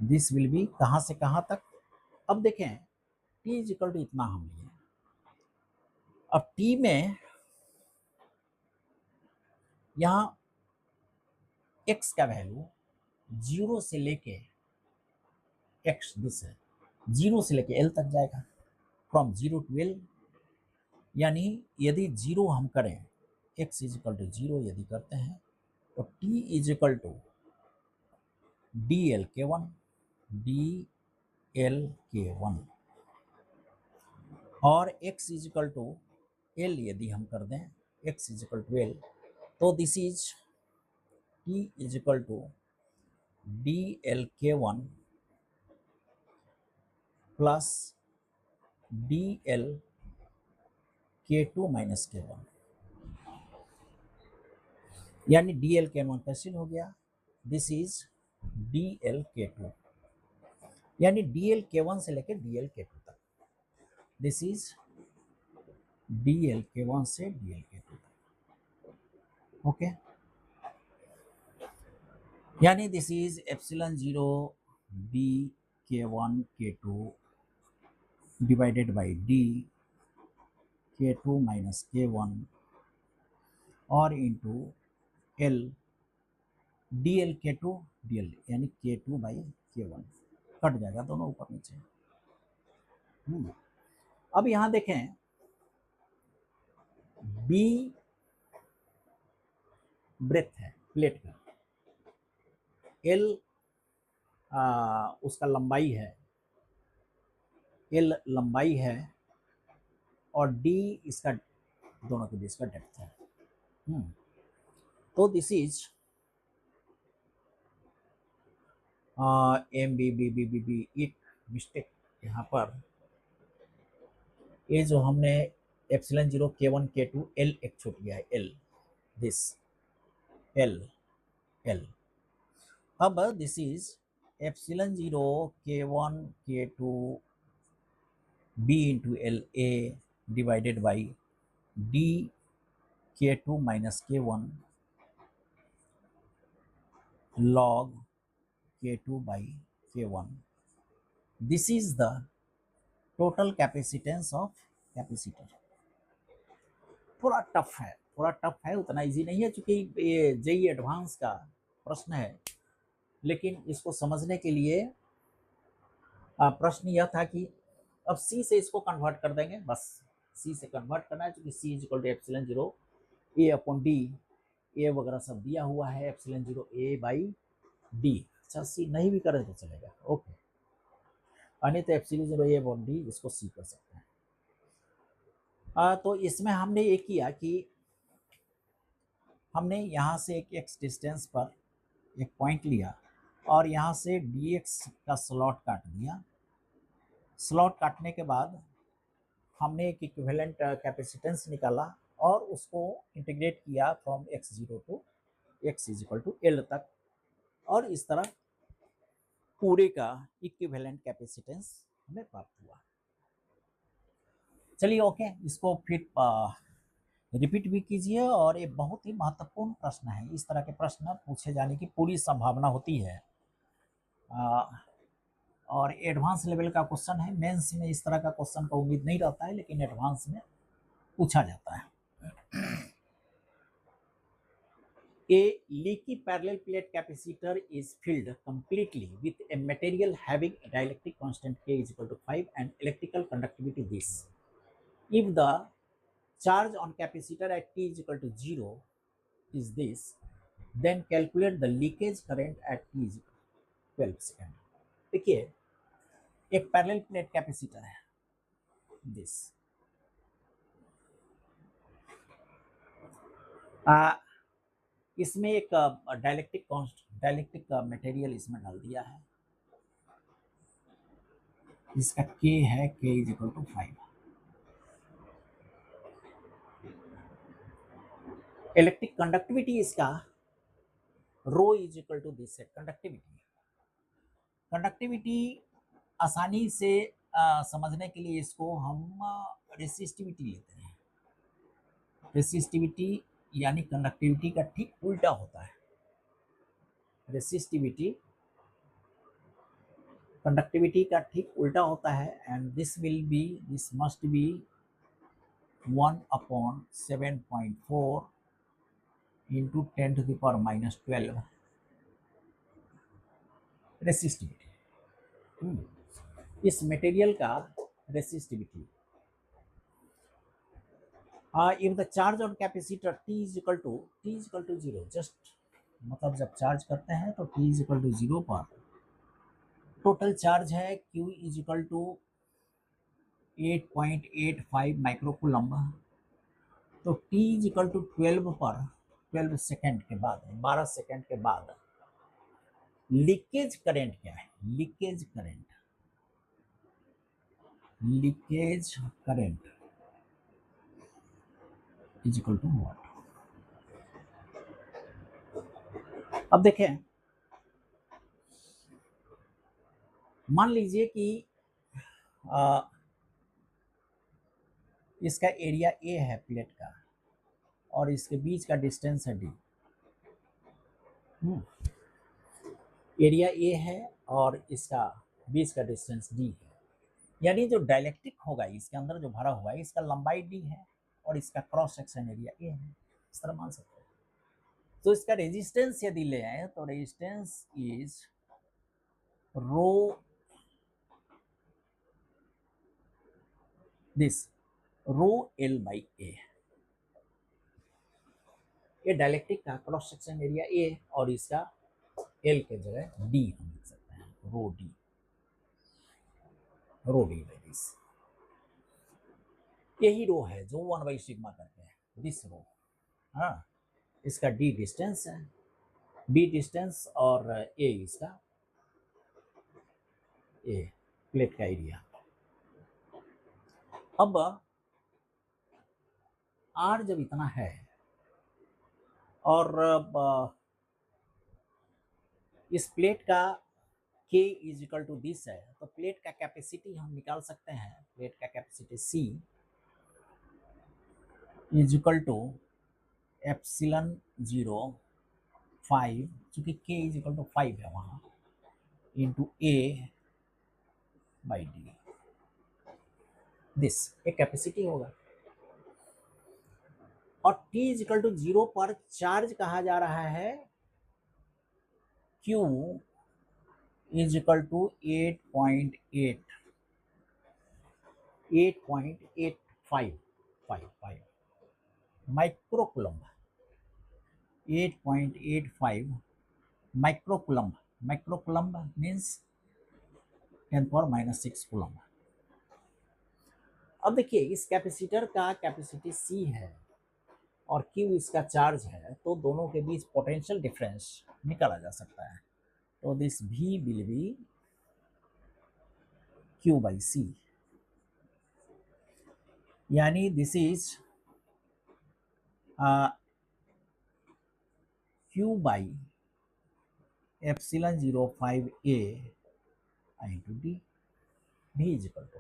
दिस विल बी कहां से कहां तक। अब देखें t इज इक्वल टू इतना हम लिए, अब t में यहां x का वैल्यू 0 से लेके x दिस है 0 से लेके l तक जाएगा, फ्रॉम 0 टू l। यानी यदि 0 हम करें, x इज इक्वल टू 0 यदि करते हैं, तो t is equal to D L K1 D L K1 और x is equal to l यदि हम कर दें, x is equal to l, तो this is t is equal to D L K1 plus D L K2 minus K1, यानी D L K1 cancel हो गया, this is D L K2, यानी D L K1 से लेकर D L K2 तक, this is D L K1 से D L K2 तक। Okay, यानी this is epsilon 0 B K1 K2 divided by D K2 minus K1 और into L D L K2 D L, यानी K2 by K1 cut जाएगा दोनों ऊपर नीचे। अब यहां देखें बी ब्रेथ है प्लेट का, एल उसका लंबाई है, एल लंबाई है और डी इसका दोनों के बीच का डेप्थ है। तो this is M B B B B B, एक मिस्टेक यहाँ पर, ये जो हमने एप्सिलॉन 0 K1 K2 L एक छूट गया है, L दिस L L। अब this is epsilon 0 K1 K2 B into L A divided by D K2 minus K1 log K2 by K1। This is the total capacitance of capacitor. थोड़ा tough है, थोड़ा tough है, उतना easy नहीं है, चूंकि ये जेई एडवांस का प्रश्न है, लेकिन इसको समझने के लिए प्रश्न यह था कि अब सी से इसको कन्वर्ट कर देंगे, बस सी से कन्वर्ट करना है, क्योंकि C equal to epsilon zero A upon D, A वगैरह सब दिया हुआ है, epsilon zero A by D. अच्छा, सी नहीं भी करें तो चलेगा, ओके, नहीं तो epsilon zero A upon D, इसको सी कर सकते हैं। तो इसमें हमने ये किया कि हमने यहाँ से एक एक्स डिस्टेंस पर एक पॉइंट लिया और यहाँ से dx का स्लॉट काट दिया। स्लॉट काटने के बाद हमने एक इक्विवेलेंट कैपेसिटेंस निकाला और उसको इंटीग्रेट किया from x0 to x is equal to L तक, और इस तरह पूरे का इक्विवेलेंट कैपेसिटेंस हमें प्राप्त हुआ। चलिए ओके, इसको फिर रिपीट भी कीजिए, और ये बहुत ही महत्वपूर्ण प्रश्न है। इस तरह के प्रश्न पूछे जाने की पूरी संभावना होती है, और एडवांस लेवल का क्वेश्चन है। मेंस में इस तरह का क्वेश्चन का उम्मीद नहीं रहता है, लेकिन एडवांस में पूछा जाता है। A leaky parallel plate capacitor is filled completely with a material having a dielectric constant K is equal to 5 and electrical conductivity this. If the charge on capacitor at T is equal to 0 is this, then calculate the leakage current at T is 12 second. देखिए, एक parallel plate capacitor है this, इसमें एक dielectric material इसमें डाल दिया है, इसका K है, K is equal to 5। Electric conductivity इसका rho is equal to this है, कंडक्टिविटी आसानी से समझने के लिए इसको हम रेसिस्टिविटी लेते हैं। रेसिस्टिविटी यानी कंडक्टिविटी का ठीक उल्टा होता है। रेसिस्टिविटी कंडक्टिविटी का ठीक उल्टा होता है, and this must be 1/7.4 into 10⁻⁻12 resistivity. इस मटेरियल का resistivity. If the charge on capacitor T is equal to 0, just मतलब जब चार्ज करते हैं तो T इज इक्वल टू 0 पर टोटल चार्ज है Q is equal to 8.85 microcoulomb, तो T इज इक्वल टू 12 पर 12 सेकेंड के बाद, 12 सेकेंड के बाद लीकेज करंट क्या है? Leakage current is equal to what? अब देखें, मान लीजिए कि इसका एरिया A है प्लेट का, और इसके बीच का डिस्टेंस है D। एरिया A है और इसका बीच का डिस्टेंस D है, यानी जो डाइलेक्ट्रिक होगा इसके अंदर जो भरा हुआ है, इसका लंबाई D है और इसका क्रॉस सेक्शन एरिया A है, इस तरह मान सकते हैं। तो इसका रेजिस्टेंस यदि ले आए तो resistance is rho L by A। ये डाइलेक्ट्रिक का क्रॉस सेक्शन एरिया A और इसका L के जगह D हम लिख सकते हैं, रो D बाई दिस। यही रो है जो 1/सिग्मा करते हैं, दिस रो। हाँ, इसका D डिस्टेंस है, D डिस्टेंस और A इसका A प्लेट का एरिया। अब R जब इतना है और इस प्लेट का K is equal to this है, तो प्लेट का कैपेसिटी हम निकाल सकते हैं। प्लेट का capacity C is equal to epsilon 0 5, चूंकि K इज इक्वल टू 5 है वहां, into A by D। This एक कैपेसिटी होगा। और t इजिकल टू 0 पर चार्ज कहा जा रहा है q is equal to 8.85 microcoulomb, 8.85 microcoulomb. Microcoulomb means 10⁻⁻6 coulomb. अब देखिए इस कैपेसिटर का कैपेसिटी C है और Q इसका चार्ज है, तो दोनों के बीच पोटेंशियल डिफरेंस निकाला जा सकता है। तो this V will be Q by C, यानी this is Q by epsilon 05 A into D, V is equal to.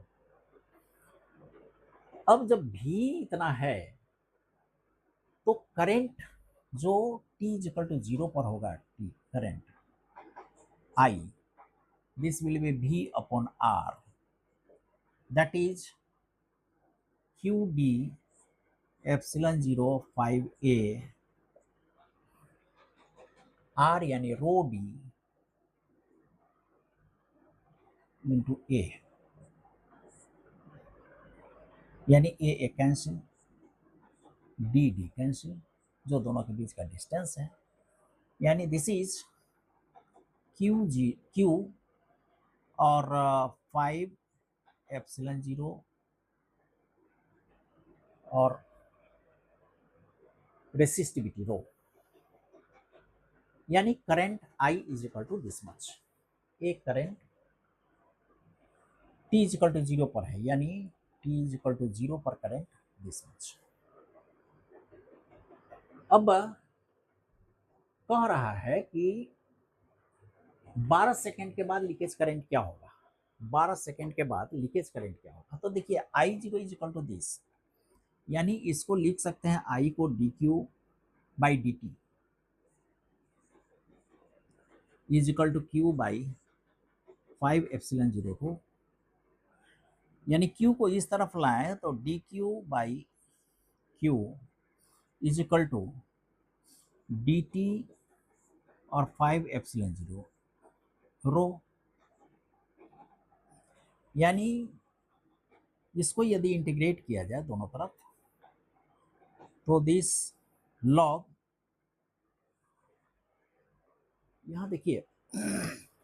अब जब V इतना है तो करंट जो T इज इक्वल टू 0 पर होगा, T current I, this will be V upon R, that is QD epsilon 05 A R यानी रो D into A, यानी A कैंसिल, D कैंसिल, जो दोनों के बीच का डिस्टेंस है, यानी दिस इज Q और 5 एप्सिलॉन 0 और रेसिस्टिविटी रो, यानी current I is equal to this much. एक current T is equal to 0 पर है, यानी T इज इक्वल टू 0 पर करंट दिस मच। अब कह रहा है कि 12 सेकेंड के बाद लीकेज करंट क्या होगा, 12 सेकेंड के बाद लीकेज करंट क्या होगा। तो देखिए I0 is equal to this, यानी इसको लिख सकते हैं I को dq by dt is equal to q by 5 epsilon 0 को, यानी q को इस तरफ लाएं तो dq by q is equal to dt और 5 एप्सिलॉन 0 रो, यानी इसको यदि इंटीग्रेट किया जाए दोनों तरफ तो दिस लॉग, यहां देखिए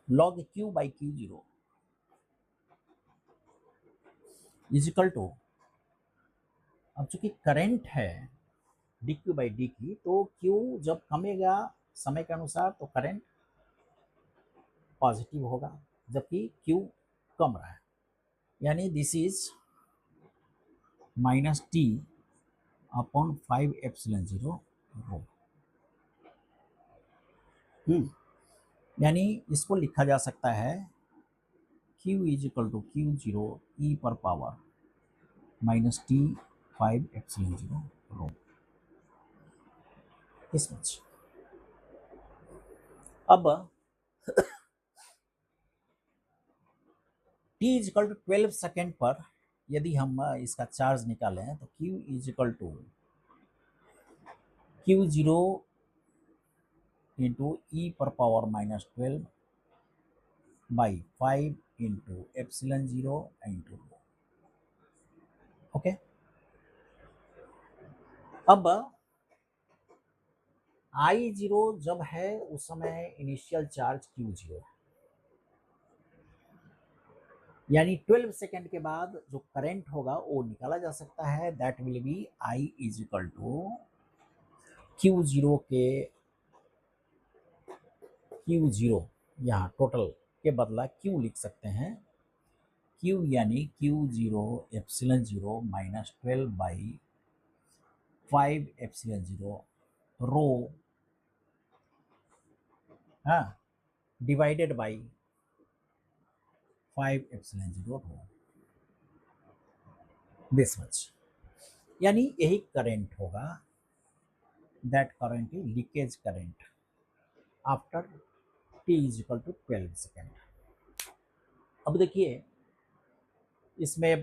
log q by q0 is equal to, अब चूंकि करंट है dq बाई dt, तो q जब कमेगा समय के अनुसार तो करंट पॉजिटिव होगा, जबकि q कम रहा है, यानी this is minus t upon 5 epsilon 0 rho. यानी इसको लिखा जा सकता है q is equal to q0 e पर power minus t 5 epsilon 0 rho, this much. अब t is equal to 12 second पर यदि हम इसका चार्ज निकालें तो q is equal to q0 into E पर power minus 12 by 5 into epsilon 0 into rho. Okay, अब I0 जब है उस समय इनिशियल चार्ज Q0 है, यानी 12 सेकेंड के बाद जो करंट होगा वो निकाला जा सकता है, that will be I is equal to Q0 के Q0, यहाँ टोटल के बदला Q लिख सकते हैं, Q यानी Q0 epsilon 0 minus 12 by 5 epsilon 0 rho, हाँ, divided by 5 epsilon 0 rho, this much, यानी यही करंट होगा, that current is leakage current after t is equal to 12 second. अब देखिए इसमें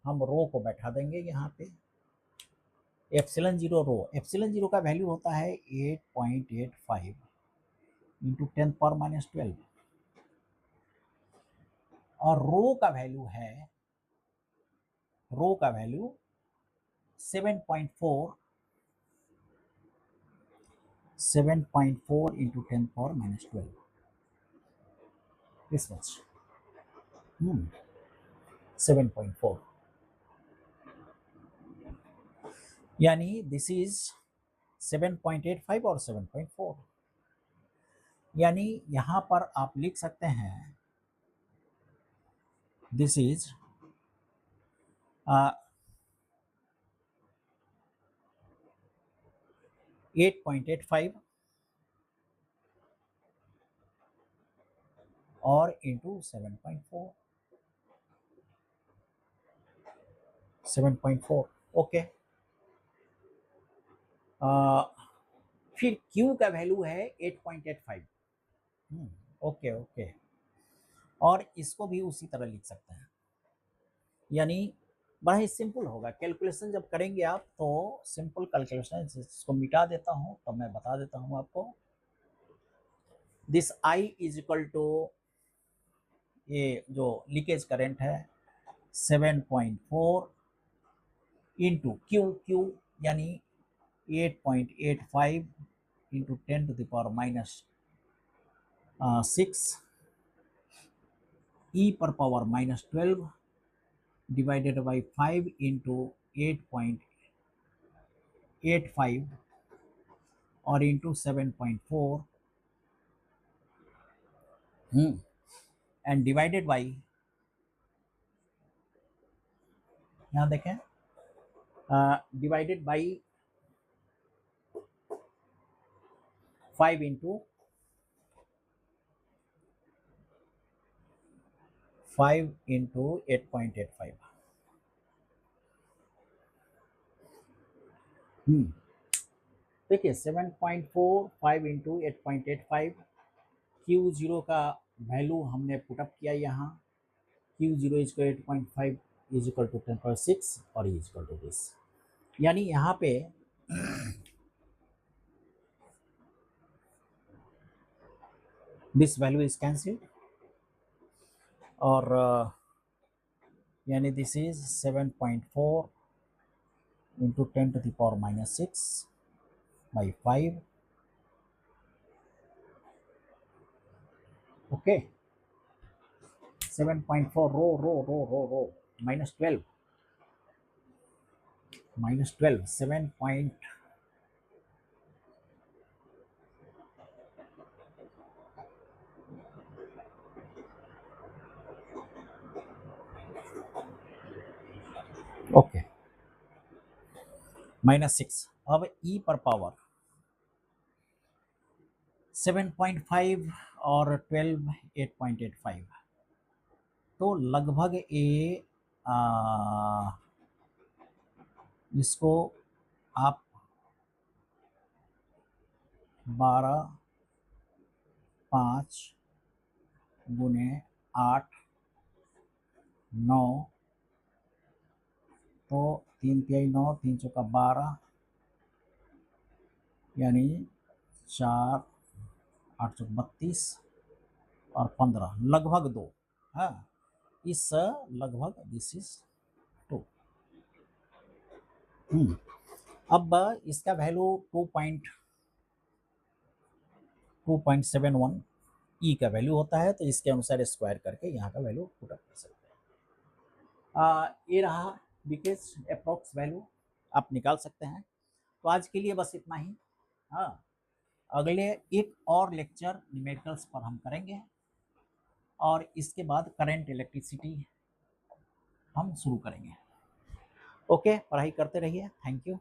हम रो को बैठा देंगे यहाँ पे, एप्सिलॉन जीरो रो, एप्सिलॉन जीरो का वैल्यू होता है 8.85 इंटू 10⁻12 और रो का वैल्यू है, रो का वैल्यू 7.4 इंटू 10⁻12 this much 7.4 यानी दिस इज 7.85 और 7.4 यानी यहां पर आप लिख सकते हैं दिस इज 8.85 और इंटू 7.4 ओके। फिर Q का वैल्यू है 8.85 ओके ओके और इसको भी उसी तरह लिख सकते हैं यानी बड़ा ही सिंपल होगा कैलकुलेशन जब करेंगे आप तो सिंपल कैलकुलेशन इसको मिटा देता हूं तो मैं बता देता हूं आपको this I is equal to ये जो लीकेज करंट है 7.4 इंटू क्यू यानी 8.85 इंटू 10⁻⁻6 e पर पावर -12 डिवाइडेड बाई 5 इंटू 8.85 और इंटू 7.4 एंड डिवाइडेड बाई, यहाँ देखें डिवाइडेड बाई 5 इंटू 8.85 देखिए 7.4 5 इंटू 8.85 Q0 का वैल्यू हमने पुटअप किया यहाँ Q0 is 8.5 is equal to 10.6 और इज इक्वल टू दिस यानी यहाँ पे दिस वैल्यू इज कैंसिल्ड और यानी this is 7.4 into 10⁻⁻6 by 5 okay 7.4 rho -12 7 point okay -6 अब E पर पावर 7.5 और 12 8.85 तो लगभग ये इसको आप 12 5 गुने 8 9 तो 3 तिहाई 9 3 चौका 12 यानी 4 8 चौक 32 और 15 लगभग 2 हाँ इस लगभग दिस इज 2 अब इसका वैल्यू 2.71 ई का वैल्यू होता है तो इसके अनुसार स्क्वायर करके यहाँ का वैल्यू पुट अप कर सकते हैं। ये रहा लीकेज अप्रॉक्स वैल्यू आप निकाल सकते हैं। तो आज के लिए बस इतना ही। हाँ अगले एक और लेक्चर न्यूमेरिकल्स पर हम करेंगे और इसके बाद करंट इलेक्ट्रिसिटी हम शुरू करेंगे। ओके पढ़ाई करते रहिए। Thank you.